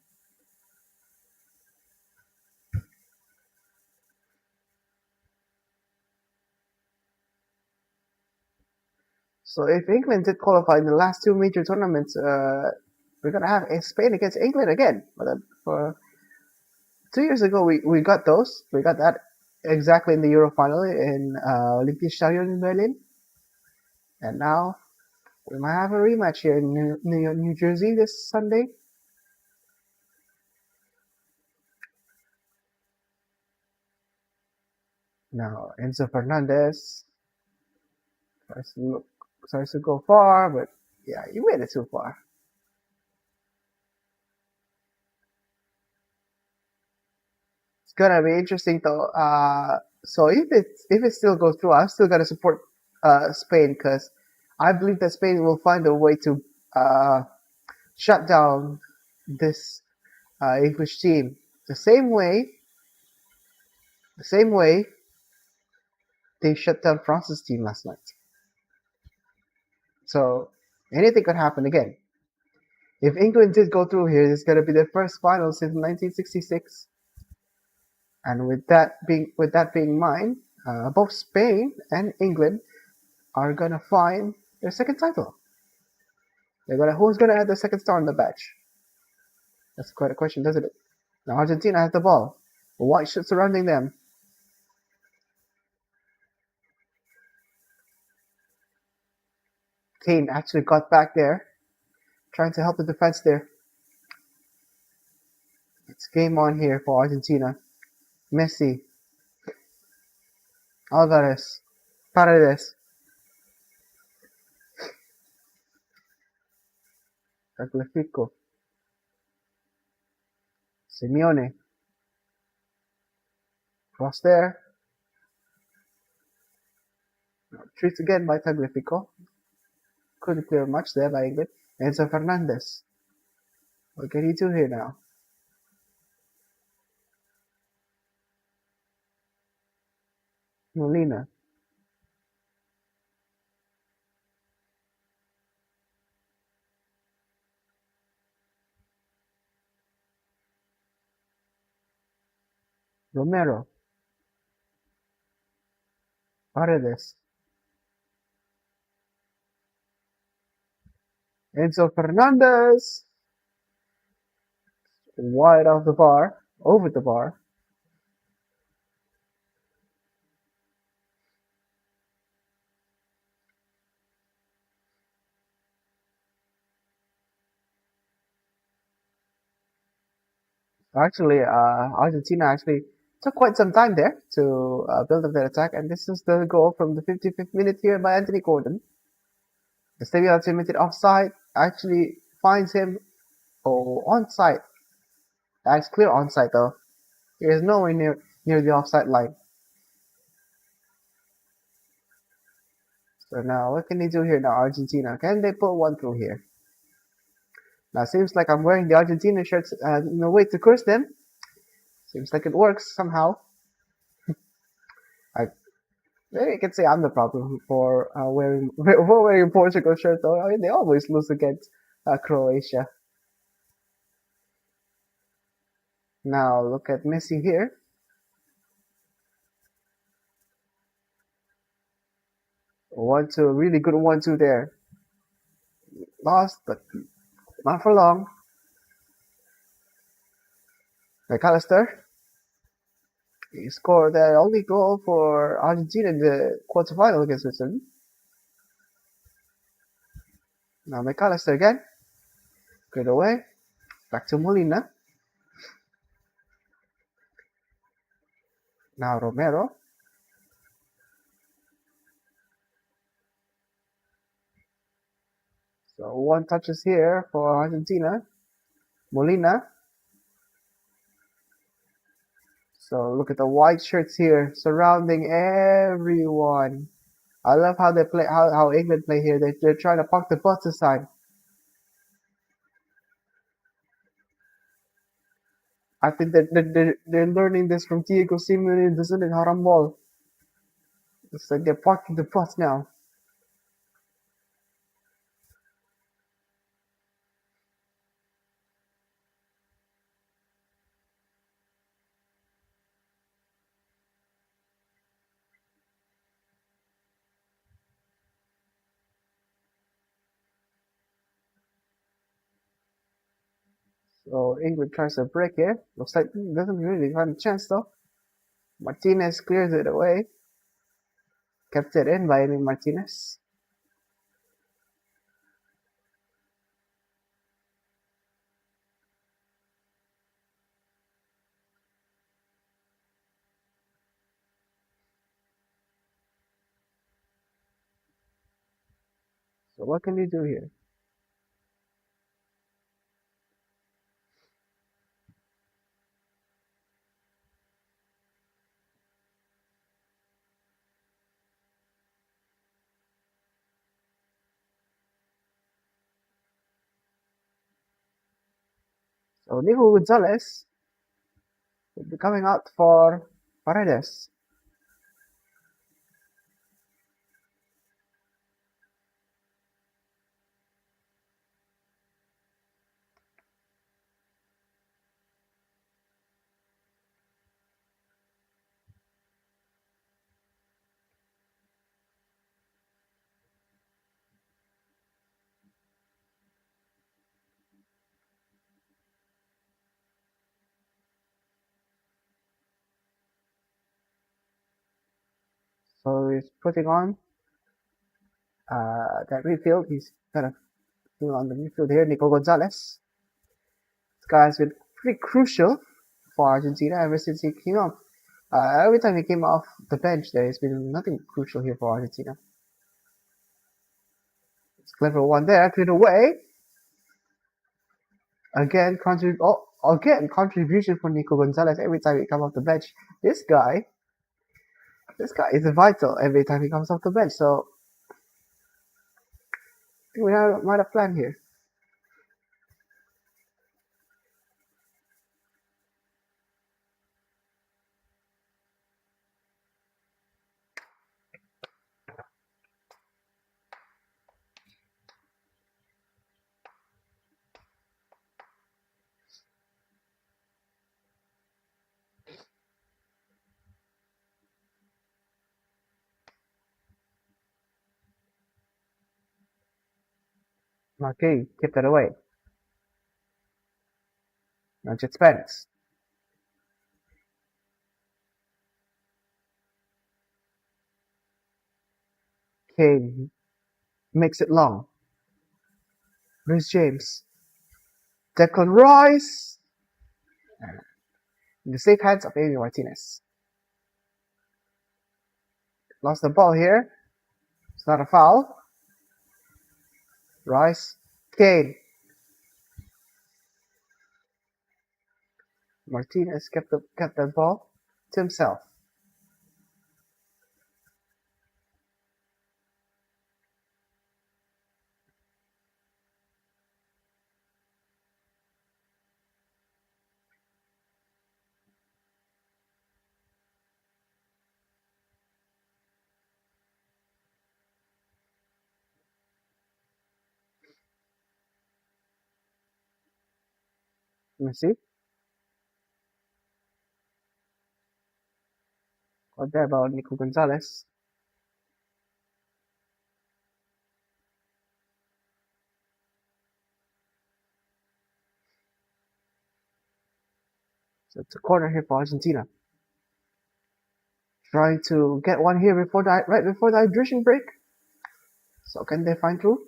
So if England did qualify in the last two major tournaments, we're gonna have Spain against England again. But for 2 years ago, we got those. We got that exactly in the Euro final in Olympiastadion in Berlin, and now we might have a rematch here in New Jersey this Sunday. Now Enzo Fernandez tries to go far, but yeah, he made it too far. It's gonna be interesting though. So if it still goes through, I'm still gonna support Spain because I believe that Spain will find a way to shut down this English team the same way they shut down France's team last night. So anything could happen again. If England did go through here, it's gonna be their first final since 1966. And with that being in mind, both Spain and England are gonna find their second title. Who's gonna add the second star on the badge? That's quite a question, doesn't it? Now Argentina has the ball. White shirt surrounding them. Kane actually got back there, trying to help the defense there. It's game on here for Argentina. Messi, Alvarez, Paredes, Tagliafico, Simeone. Cross there. Treats again by Tagliafico. Couldn't clear much there by England. Enzo Fernandez. What can he do here now? Molina. Romero. Paredes. Enzo Fernandez. Wide off the bar. Over the bar. Actually, Argentina actually took quite some time there to build up their attack, and this is the goal from the 55th minute here by Anthony Gordon. The Stevia submitted offside actually finds him onside. That's clear onside though. He is nowhere near the offside line. So now what can they do here now, Argentina? Can they put one through here? Now seems like I'm wearing the Argentina shirts in a way to curse them. Seems like it works somehow. I maybe I can say I'm the problem for wearing Portugal shirt though. I mean, they always lose against Croatia. Now look at Messi here. One two, really good 1-2 there. Lost, but not for long. McAllister. He scored the only goal for Argentina in the quarterfinal against Switzerland. Now McAllister again. Good away. Back to Molina. Now Romero. So one touches here for Argentina. Molina. So look at the white shirts here surrounding everyone. I love how they play, how England play here. They're trying to park the bus aside. I think they're learning this from Diego Simeone and Dustin Harambol. It's like they're parking the bus now. So England tries to break here. Looks like doesn't really have a chance though. Martinez clears it away. Kept it in by Emi Martinez. So what can you do here? So Nico Gonzalez will be coming out for Paredes. So he's putting on that midfield. He's kind of putting on the midfield here. Nico Gonzalez. This guy has been pretty crucial for Argentina ever since he came up. Every time he came off the bench, there has been nothing crucial here for Argentina. It's a clever one there, cleared away. Again, contribution from Nico Gonzalez every time he comes off the bench. This guy is vital every time he comes off the bench. So we might have planned here. Okay, keep that away. Now just Spence. Kane makes it long. Bruce James. Declan Rice. In the safe hands of Amy Martinez. Lost the ball here. It's not a foul. Rice. Kane. Martinez kept the ball to himself. Let me see. What there about Nico Gonzalez? So it's a corner here for Argentina. Trying to get one here right before the hydration break. So can they find through?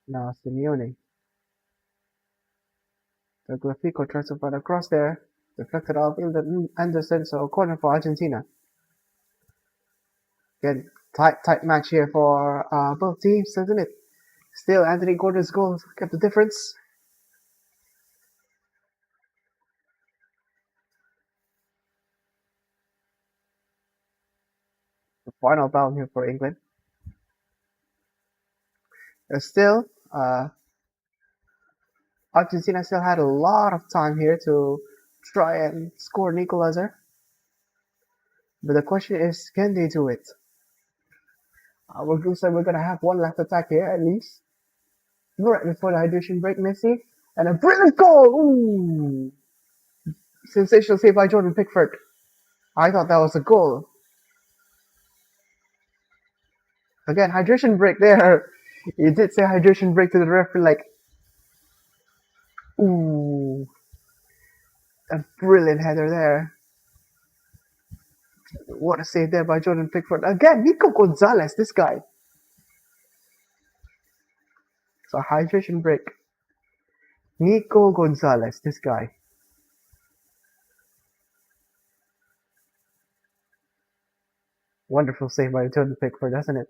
Now Simeone. Tagliafico tries to find a cross there. Deflected off Anderson, so corner for Argentina. Again, tight match here for both teams, isn't it? Still, Anthony Gordon's goal kept the difference. The final down here for England. Still, Argentina still had a lot of time here to try and score an equalizer. But the question is, can they do it? We're going to have one left attack here at least. Right before the hydration break, Messi. And a brilliant goal! Ooh! Sensational save by Jordan Pickford. I thought that was a goal. Again, hydration break there. He did say hydration break to the referee, like, ooh. A brilliant header there. What a save there by Jordan Pickford. Again, Nico Gonzalez, this guy. So hydration break. Nico Gonzalez, this guy. Wonderful save by Jordan Pickford, doesn't it?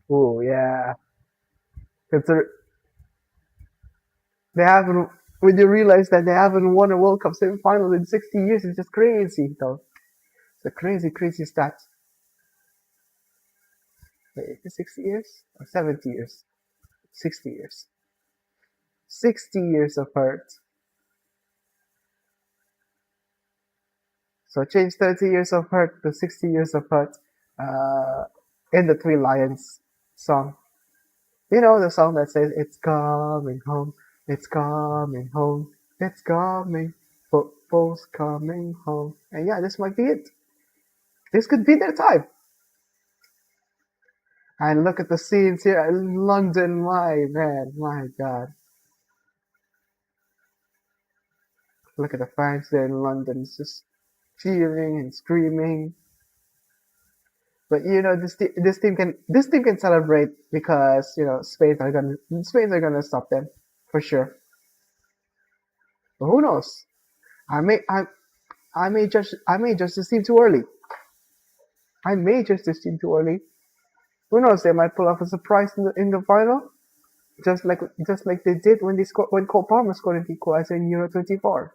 Oh yeah. They haven't. When you realize that they haven't won a World Cup semi-final in 60 years, it's just crazy, though. It's a crazy, crazy stat. Wait, is it 60 years or 70 years? 60 years. 60 years of hurt. So change 30 years of hurt to 60 years of hurt uh, in the Three Lions song. You know the song that says, "It's coming home, it's coming home, it's coming, football's coming home." And yeah, this might be it. This could be their time. And look at the scenes here in London, my man, my God. Look at the fans there in London, just cheering and screaming. But you know, this team can celebrate because you know Spain are gonna stop them for sure. But who knows? I may I I may judge this team too early. I may judge this team too early. Who knows? They might pull off a surprise in the final, just like they did when Cole Palmer scored an equalizer in Euro 24.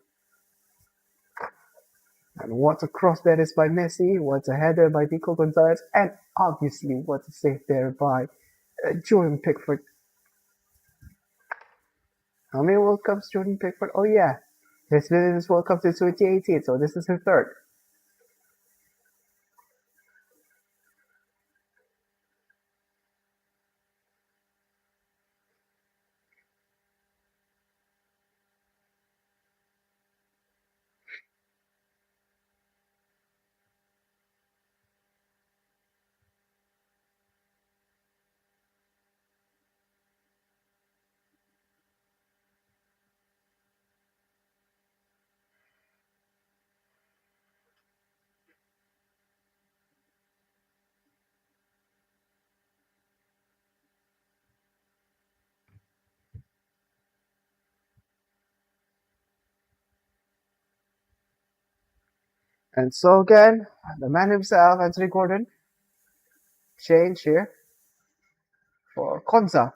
And what a cross that is by Messi! What a header by Nico Gonzalez! And obviously, what a save there by Jordan Pickford. How many World Cups Jordan Pickford? Oh yeah, he's been in this World Cup since 2018, so this is his third. And so again, the man himself, Anthony Gordon, change here for Konza.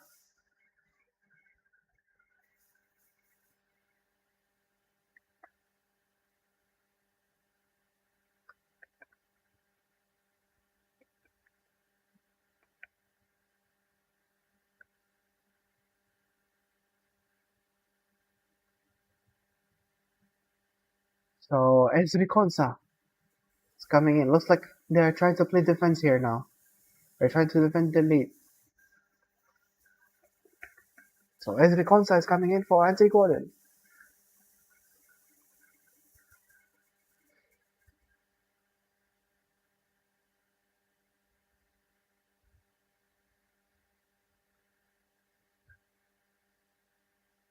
So Anthony Konza is coming in. Looks like they're trying to play defense here now. They're trying to defend the lead. So Anthony Konza is coming in for Anthony Gordon.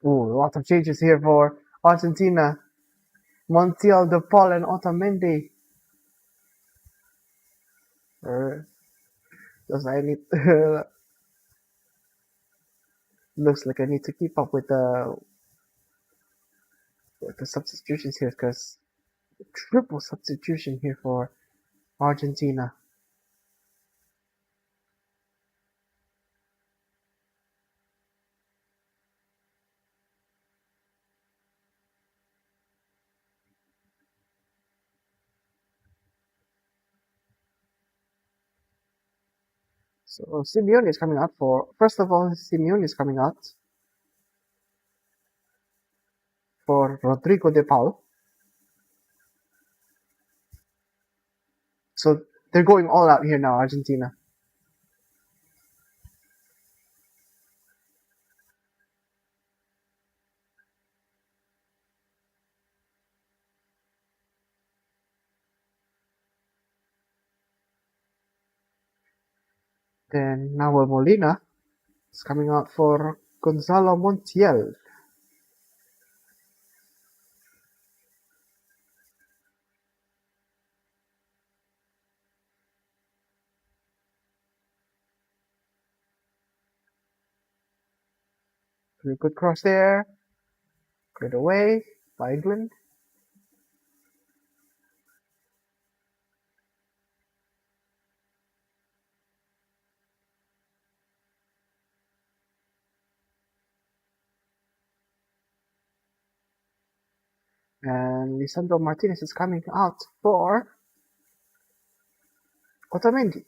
Ooh, a lot of changes here for Argentina. Montiel, De Paul, and Otamendi. Looks like I need looks like I need to keep up with the substitutions here because triple substitution here for Argentina. So Simeone is coming out for first of all Simeone is coming out for Rodrigo De Paul. So they're going all out here now, Argentina. Then Nahuel Molina is coming out for Gonzalo Montiel. Pretty good cross there. Good away by England. And Lisandro Martinez is coming out for Otamendi.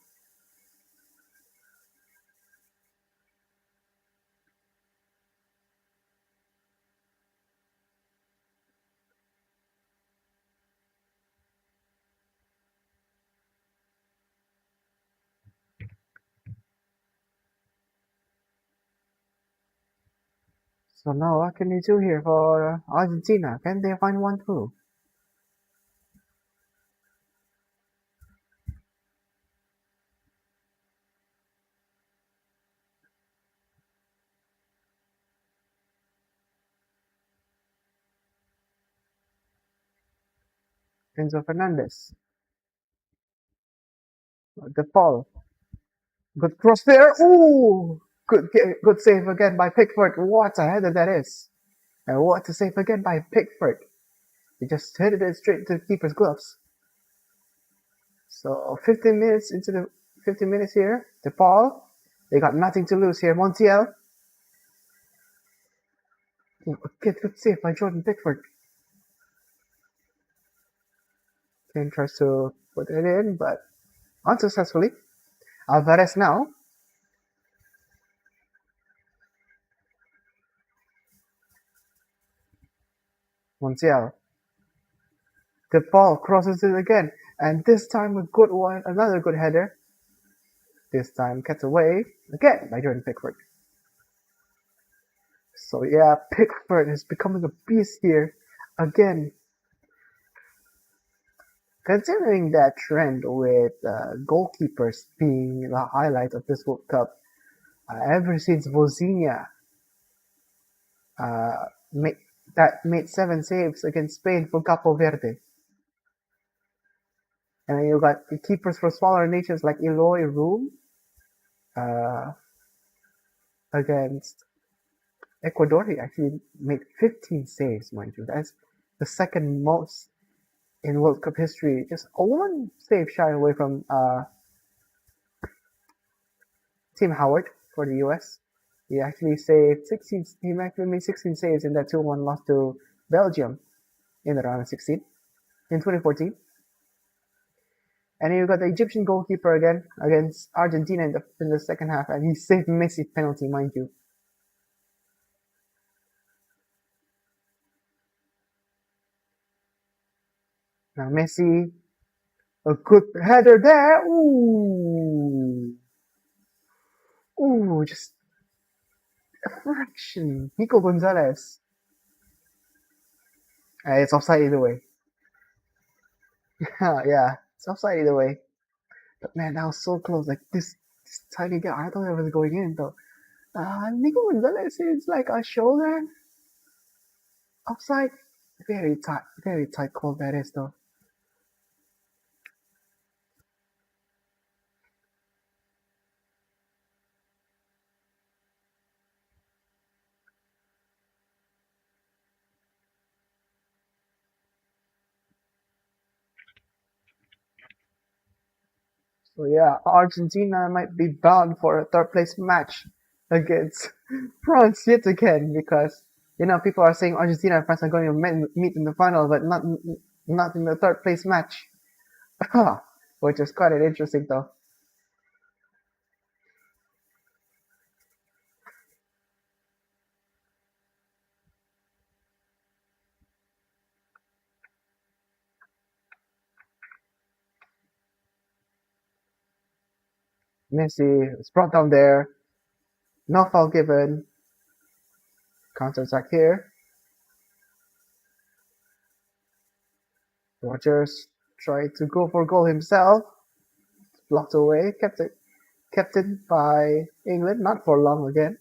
So now what can they do here for Argentina? Can they find one through? Enzo Fernandez. The ball. Good cross there. Ooh! Good save again by Pickford. What a header that is. And what a save again by Pickford. He just headed it straight to the keeper's gloves. So 15 minutes into the 15 minutes here. The ball. They got nothing to lose here. Montiel. Good save by Jordan Pickford. Kane tries to put it in, but unsuccessfully. Alvarez now. Montiel. The ball crosses it again, and this time a good one, another good header. This time kept away again by Jordan Pickford. So yeah, Pickford is becoming a beast here again. Continuing that trend with goalkeepers being the highlight of this World Cup, ever since Vozinha uh, made, made 7 saves against Spain for Capo Verde. And then you got the keepers for smaller nations like Eloy Room uh, against Ecuador. He actually made 15 saves, mind you. That's the second most in World Cup history. Just one save shy away from Tim Howard for the US. He actually saved 16. He actually made 16 saves in that 2-1 loss to Belgium in the round of 16 in 2014. And then you got the Egyptian goalkeeper again against Argentina in the second half, and he saved Messi's penalty, mind you. Now Messi, a good header there. Ooh, ooh, just a fraction. Nico Gonzalez. It's offside either way. Yeah, it's offside either way. But man, that was so close. Like this tiny guy, I thought it was going in though. Nico Gonzalez is like a shoulder offside. Very tight call that is though. So yeah, Argentina might be bound for a third place match against France yet again because people are saying Argentina and France are going to meet in the final, but not in the third place match, which is quite interesting though. Messi is brought down there, no foul given, counter attack here. Rogers tried to go for goal himself, blocked away, kept it by England, not for long again.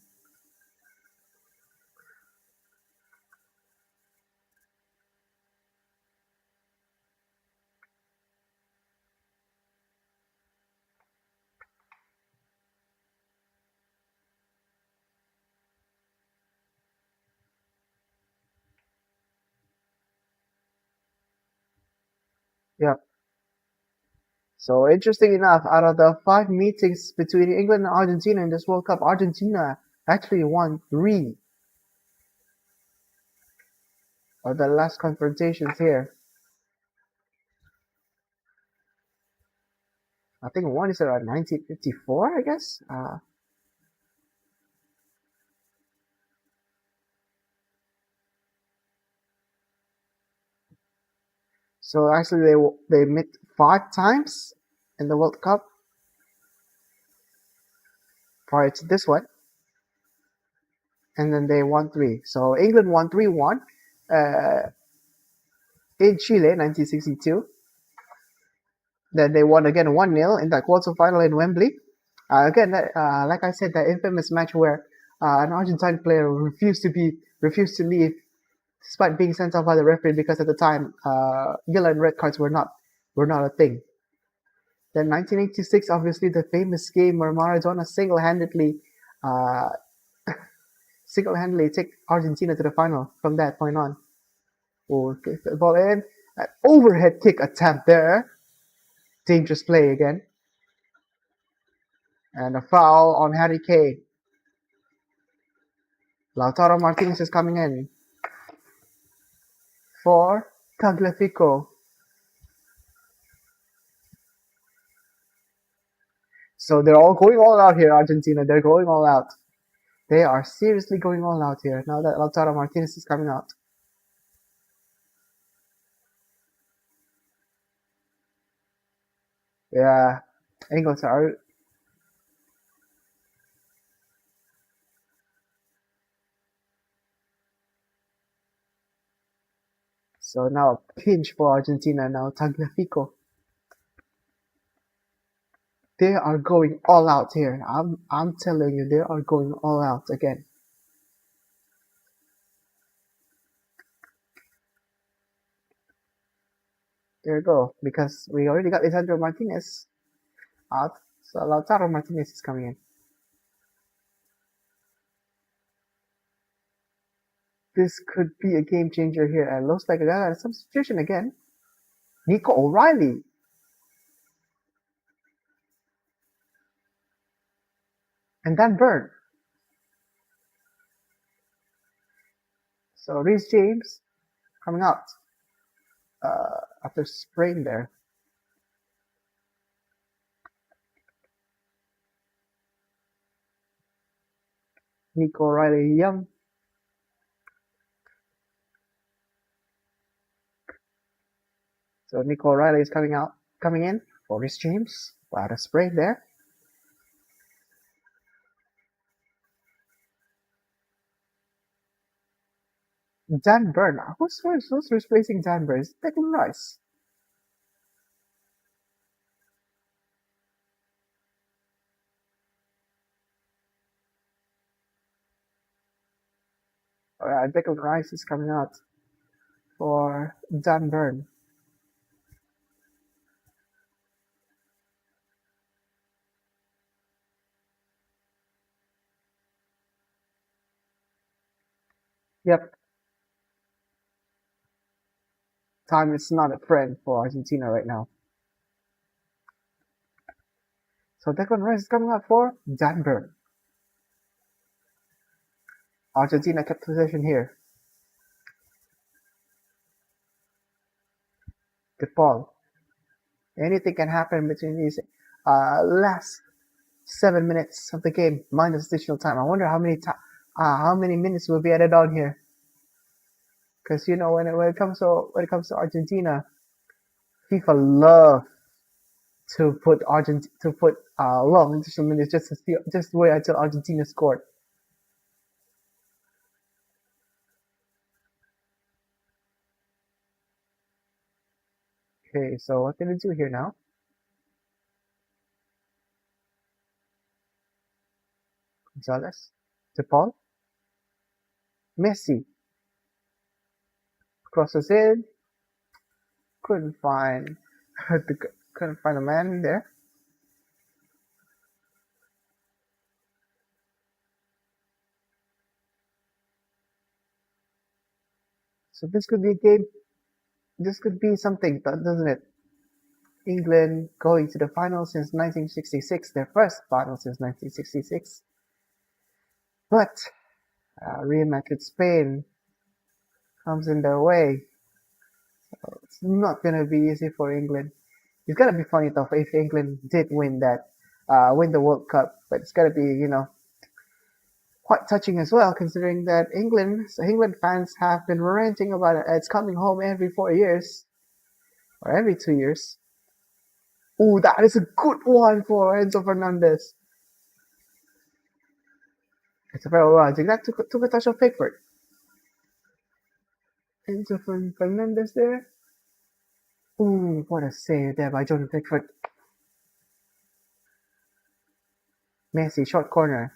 Yeah. So interesting enough, out of the 5 meetings between England and Argentina in this World Cup, Argentina actually won 3 of the last confrontations here. I think one is around 1954, I guess. So actually, they met 5 times in the World Cup prior to this one. and then they won 3. So England won 3-1 uh, in Chile, 1962. Then they won again 1-0 in that quarterfinal in Wembley. Again, like I said, that infamous match where an Argentine player refused to leave despite being sent off by the referee because at the time yellow and red cards were not a thing. Then 1986, obviously the famous game where Maradona uh, single-handedly take Argentina to the final from that point on. Oh, kick the ball in, an overhead kick attempt there, dangerous play again, and a foul on Harry Kane. Lautaro Martinez is coming in for Tagliafico. So they're all going all out here, Argentina. They're going all out. They are seriously going all out here now that Lautaro Martinez is coming out. Yeah, England are. So now a pinch for Argentina now. Tagliafico. They are going all out here. I'm telling you, they are going all out again. There you go. Because we already got Lisandro Martinez out. So Lautaro Martinez is coming in. This could be a game changer here. And looks like I got a substitution again. Nico O'Reilly. And Dan Burn. So Reece James coming out after sprain there. Nico O'Reilly young. So Nico O'Reilly is coming in for Reece James. Wow, a sprain there. Dan Burn. Who's replacing Dan Burn? It's Declan Rice. Declan Rice is coming out for Dan Burn. Yep, time is not a friend for Argentina right now. So Declan Rice is coming out for Dan Burn. Argentina kept possession here. De Paul. Anything can happen between these last 7 minutes of the game minus additional time. I wonder how many minutes will be added on here. Because you know when it comes to Argentina, FIFA love to put long additional minutes just wait until Argentina scored. Okay, so what can we do here now? Gonzalez, De Paul, Messi crosses in. Couldn't find couldn't find a man there. So this could be a game. This could be something, doesn't it? England going to the final since 1966, their first final since 1966. But rematch with Spain comes in their way. So it's not gonna be easy for England. It's gonna be funny though if England did win the World Cup, but it's gonna be quite touching as well, considering that England fans have been ranting about it. It's coming home every 4 years or every 2 years. Oh, that is a good one for Enzo Fernandez. It's a very well. That took a touch of Pickford. Into Fernandez there. Ooh, what a save there by Jordan Pickford. Messi, short corner.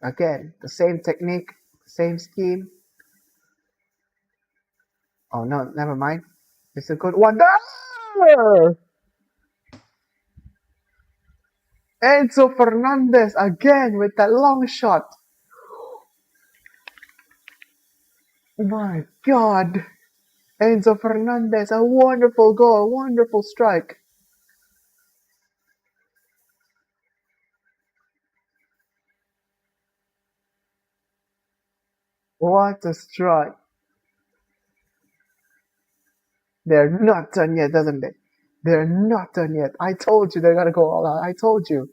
Again, the same technique, same scheme. Oh no, never mind. It's a good one. There! Enzo Fernandez again with that long shot. My God. Enzo Fernandez, a wonderful goal, wonderful strike. What a strike. They're not done yet, doesn't they? They're not done yet. I told you they're gonna go all out. I told you.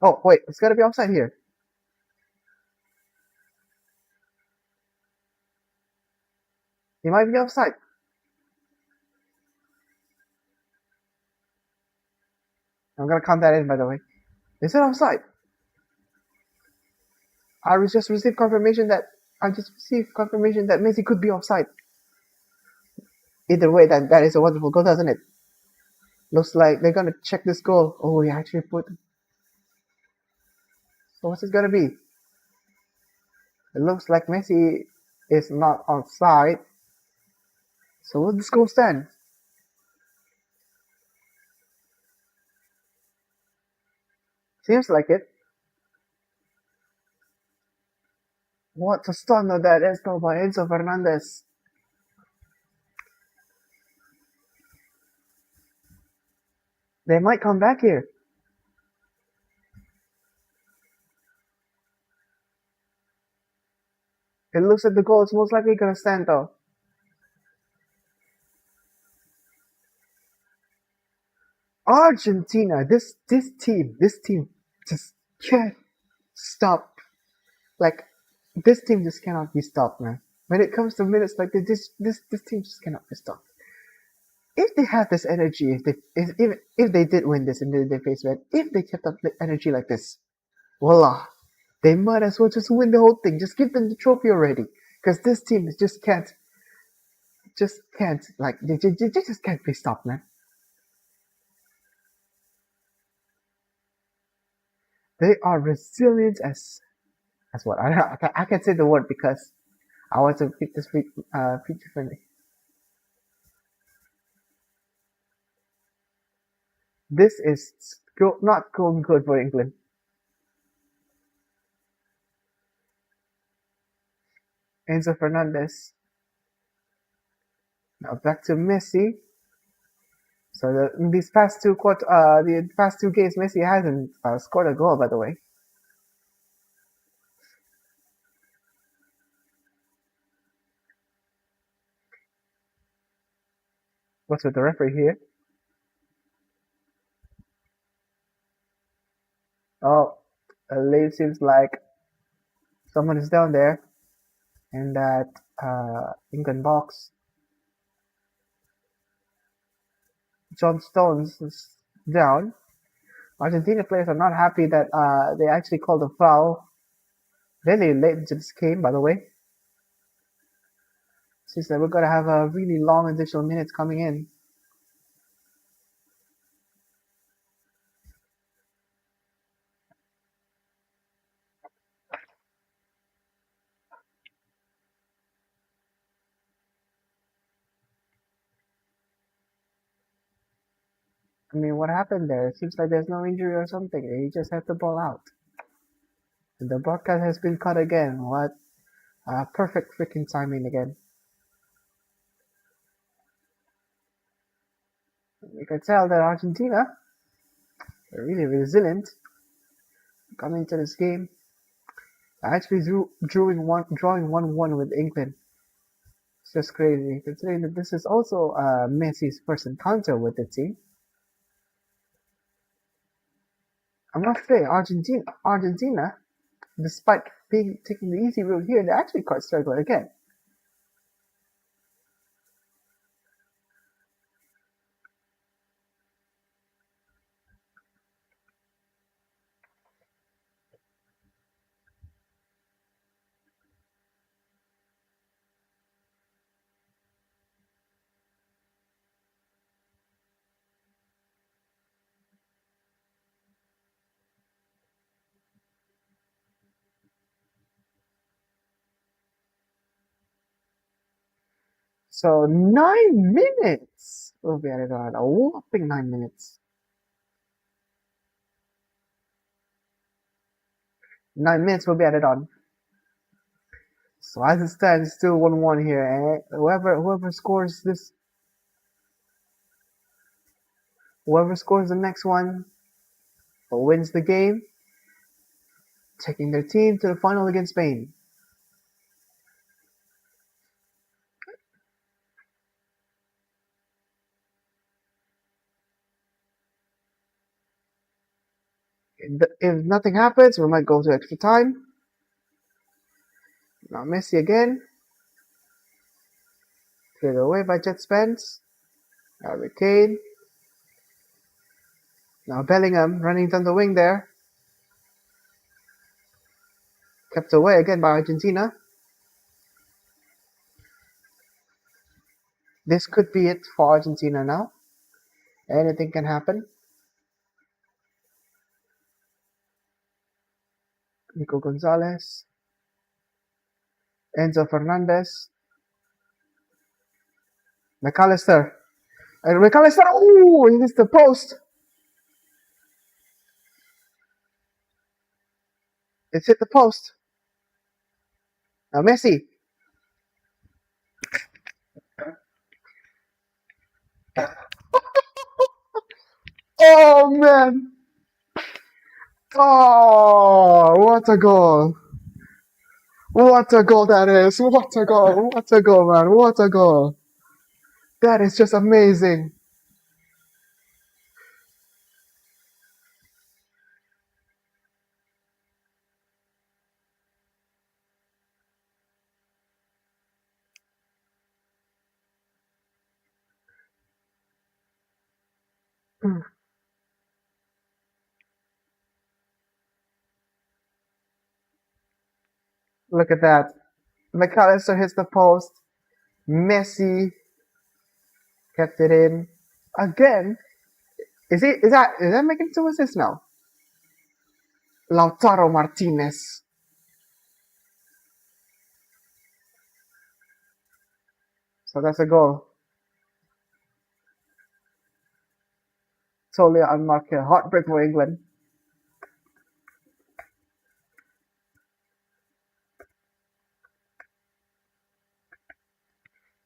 Oh, wait, it's gotta be offside here. He might be offside. I'm gonna count that in, by the way. Is it offside? I just received confirmation that Messi could be offside. Either way, that is a wonderful goal, doesn't it? Looks like they're gonna check this goal. Oh, he actually put. So what's it gonna be? It looks like Messi is not offside. So will this goal stand? Seems like it. What a stunner that is though by Enzo Fernandez. They might come back here. It looks like the goal is most likely gonna stand though. Argentina, this team just can't stop. Like this team just cannot be stopped, man. When it comes to minutes like this team just cannot be stopped. If they had this energy, if they did win this and they face Red, if they kept up the energy like this, voila, they might as well just win the whole thing. Just give them the trophy already, because this team just can't like they just can't be stopped, man. They are resilient as what I can't say the word because I want to pick this feature friendly. This is not going good for England. Enzo Fernandez. Now back to Messi. So in the past two games, Messi hasn't scored a goal, by the way. What's with the referee here? Oh, it seems like someone is down there in that England box. John Stones is down. Argentina players are not happy that they actually called a foul really late into this game, by the way. Seems like we're gonna have a really long additional minutes coming in. I mean, what happened there? It seems like there's no injury or something. He just had the ball out. And the broadcast has been cut again. What? Perfect freaking timing again. You can tell that Argentina are really resilient coming into this game. Actually drawing 1-1 with England. It's just crazy considering that this is also Messi's first encounter with the team. I must say, Argentina, despite taking the easy route here, they're actually quite struggling again. So 9 minutes will be added on. A whopping 9 minutes. 9 minutes will be added on. So as it stands, it's still 1-1 here. And whoever scores this, whoever scores the next one, wins the game, taking their team to the final against Spain. If nothing happens, we might go to extra time. Now Messi again. Cleared away by Jet Spence. Harry Kane. Now Bellingham running down the wing there. Kept away again by Argentina. This could be it for Argentina now. Anything can happen. Nico Gonzalez. Enzo Fernandez. McAllister. And McAllister. Oh, he missed the post. It's hit the post. Now Messi. Oh man. Oh, what a goal. What a goal that is. What a goal. What a goal, man. What a goal. That is just amazing. Look at that. McAllister hits the post. Messi kept it in. Again. Is that making 2 assists now? Lautaro Martinez. So that's a goal. Totally unmarked. Heartbreak for England.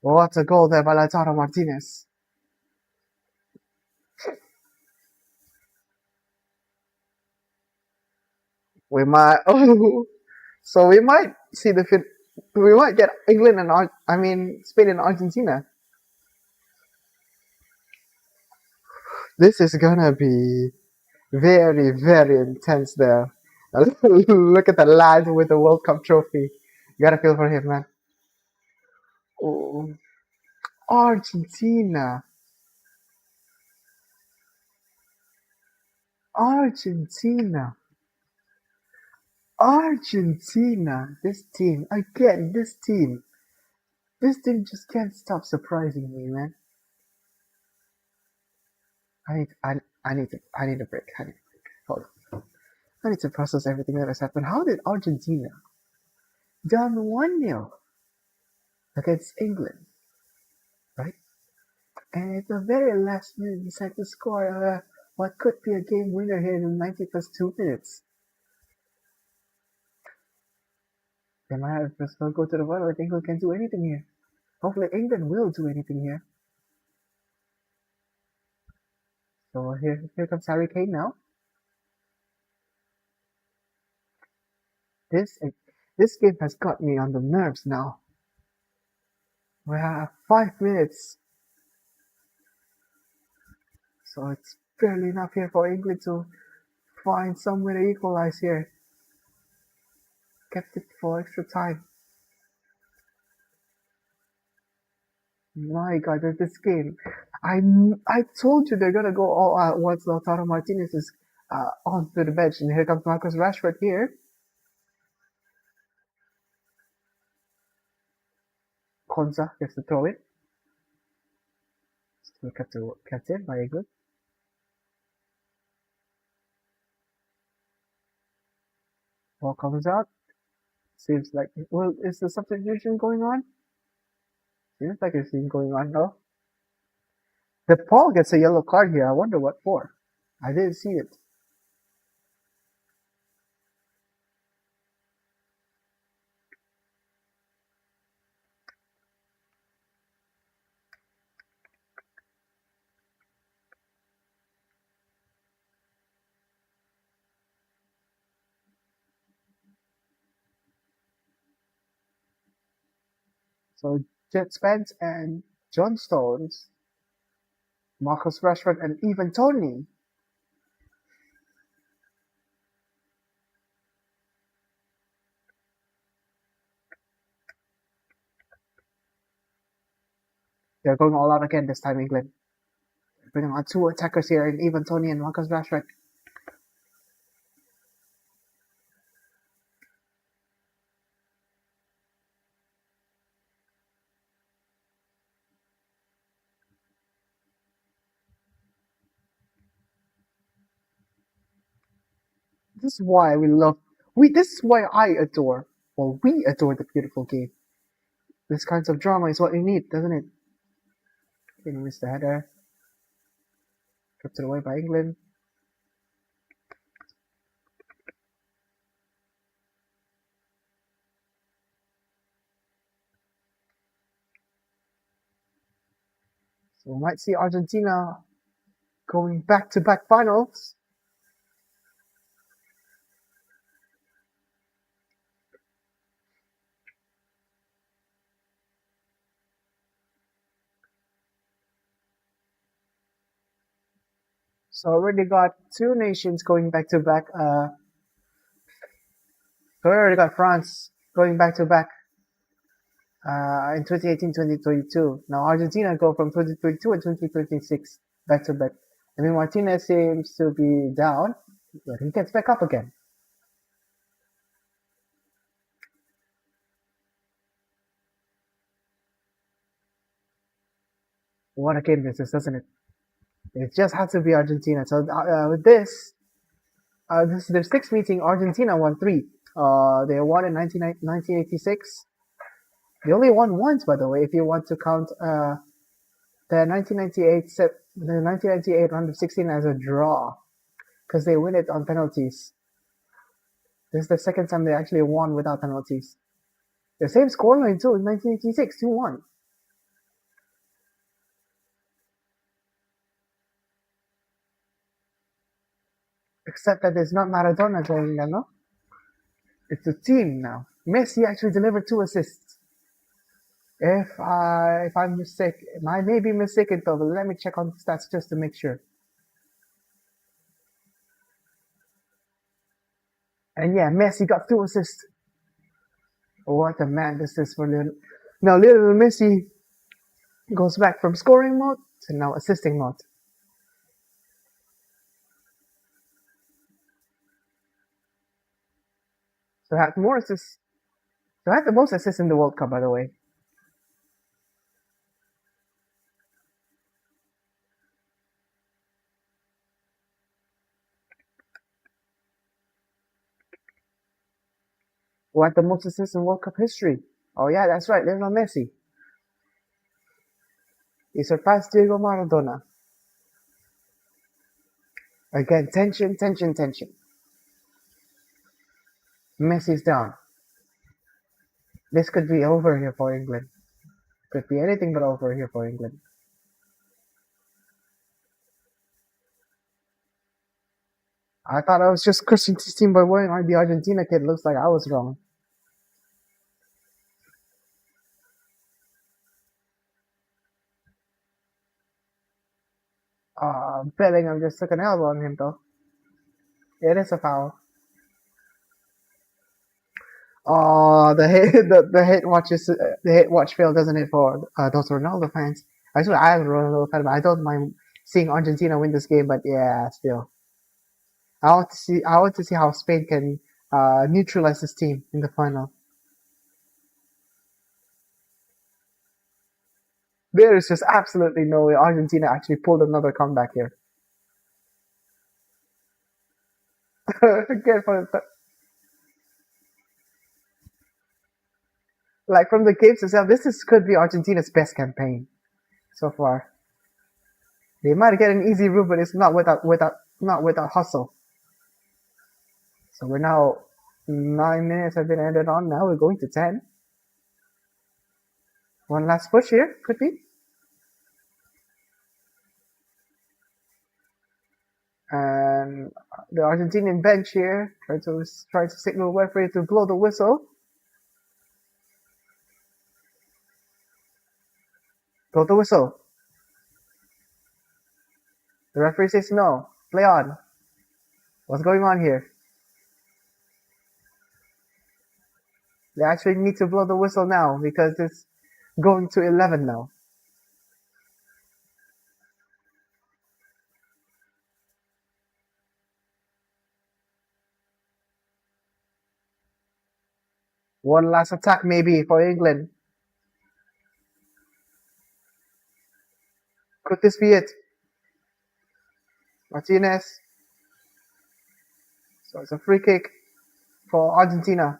What a goal there by Lautaro Martinez. We might. Oh, so we might see we might get England and Spain and Argentina. This is gonna be very, very intense there. Look at the lad with the World Cup trophy. You gotta feel for him, man. Oh, Argentina. Argentina. Argentina. This team. Again, this team. This team just can't stop surprising me, man. I need a break. Hold on. I need to process everything that has happened. How did Argentina down 1-0 against England, right? And at the very last minute, decide to score what could be a game winner here in 90 plus 2 minutes. They might have just go to the final if England can do anything here. Hopefully, England will do anything here. So here comes Harry Kane now. This this game has got me on the nerves now. We have 5 minutes, so it's barely enough here for England to find some way to equalize here. Kept it for extra time. My God, this game. I told you they're gonna go all out once Lautaro Martinez is onto the bench, and here comes Marcus Rashford here. Konza gets the throw in. Still kept in by England. Ball comes out. Seems like, well, is the substitution going on? Seems like a scene going on though. The Paul gets a yellow card here. I wonder what for. I didn't see it. So Jet Spence and John Stones, Marcus Rashford, and even Tony. They're going all out again this time, England. Bringing on two attackers here, and even Tony and Marcus Rashford. This is why we love. This is why I adore. Well, we adore the beautiful game. This kinds of drama is what we need, doesn't it? He missed the header. Kept it away by England. So we might see Argentina going back-to-back finals. So already got two nations going back-to-back. So we already got France going back-to-back in 2018, 2022. Now Argentina go from 2022 and 2026 back-to-back. I mean, Martinez seems to be down, but he gets back up again. What a game this is, doesn't it? It just had to be Argentina. So with this is their sixth meeting. Argentina won three. They won in 1986. They only won once, by the way, if you want to count the 1998 the 1998 round of 16 as a draw, because they win it on penalties. This is the second time they actually won without penalties. The same scoreline too in 1986, 2-1. Except that it's not Maradona joining them, no? It's a team now. Messi actually delivered two assists. If I'm mistaken, I may be mistaken though, but let me check on the stats just to make sure. And yeah, Messi got two assists. What a man this is for Lionel. Now Lionel Messi goes back from scoring mode to now assisting mode. So had more assists. So had the most assists in the World Cup, by the way. Who had the most assists in World Cup history? Oh yeah, that's right, Lionel Messi. He surpassed Diego Maradona. Again, tension, tension, tension. Messi's down. This could be over here for England. Could be anything but over here for England. I thought I was just cursing this team by wearing the Argentina kit. Looks like I was wrong. Bellingham just took an elbow on him though. It is a foul. Oh, the hit, the hit watch fail, doesn't it, for those Ronaldo fans? Actually, I'm a Ronaldo fan, but I don't mind seeing Argentina win this game. But yeah, still, I want to see how Spain can neutralize this team in the final. There is just absolutely no way Argentina actually pulled another comeback here. Again, Like from the games itself, could be Argentina's best campaign so far. They might get an easy route, but it's not without hustle. So we're now 9 minutes have been ended on. Now we're going to 10. One last push here, could be. And the Argentinian bench here trying to signal referee to blow the whistle. Blow the whistle. The referee says no. Play on. What's going on here? They actually need to blow the whistle now because it's going to 11 now. One last attack maybe for England. Could this be it? Martinez. So it's a free kick for Argentina.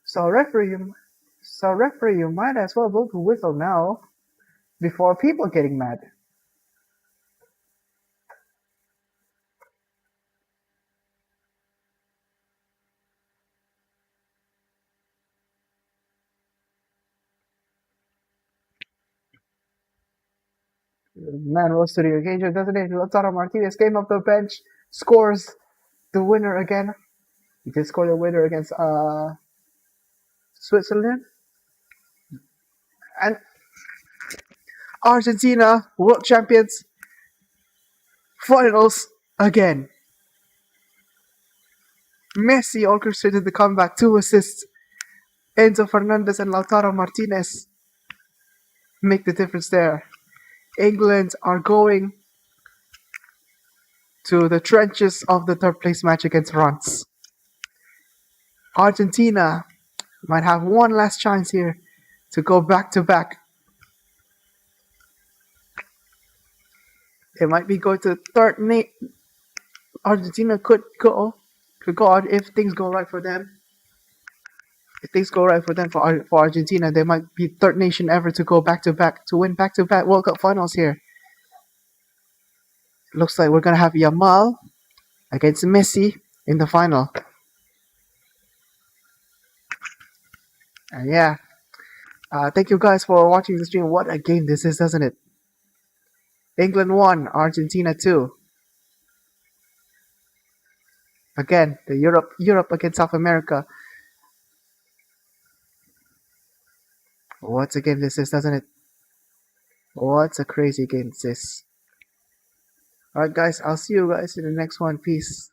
So referee, you might as well blow the whistle now before people getting mad. Man rose to the occasion, doesn't it? Lautaro Martinez came off the bench, scores the winner again. He did score the winner against Switzerland. And Argentina, world champions, finals again. Messi orchestrated the comeback, 2 assists. Enzo Fernandez and Lautaro Martinez make the difference there. England are going to the trenches of the third place match against France. Argentina might have one last chance here to go back to back. It might be going to third. Argentina could go on if things go right for them. If things go right for them for Argentina, they might be third nation ever to go back to back to win back to back World Cup finals here. Looks like we're gonna have Yamal against Messi in the final. And yeah, thank you guys for watching the stream. What a game this is, doesn't it? England 1, Argentina 2. Again, the Europe against South America. What a game this is, doesn't it? What a crazy game this is. Alright guys, I'll see you guys in the next one. Peace.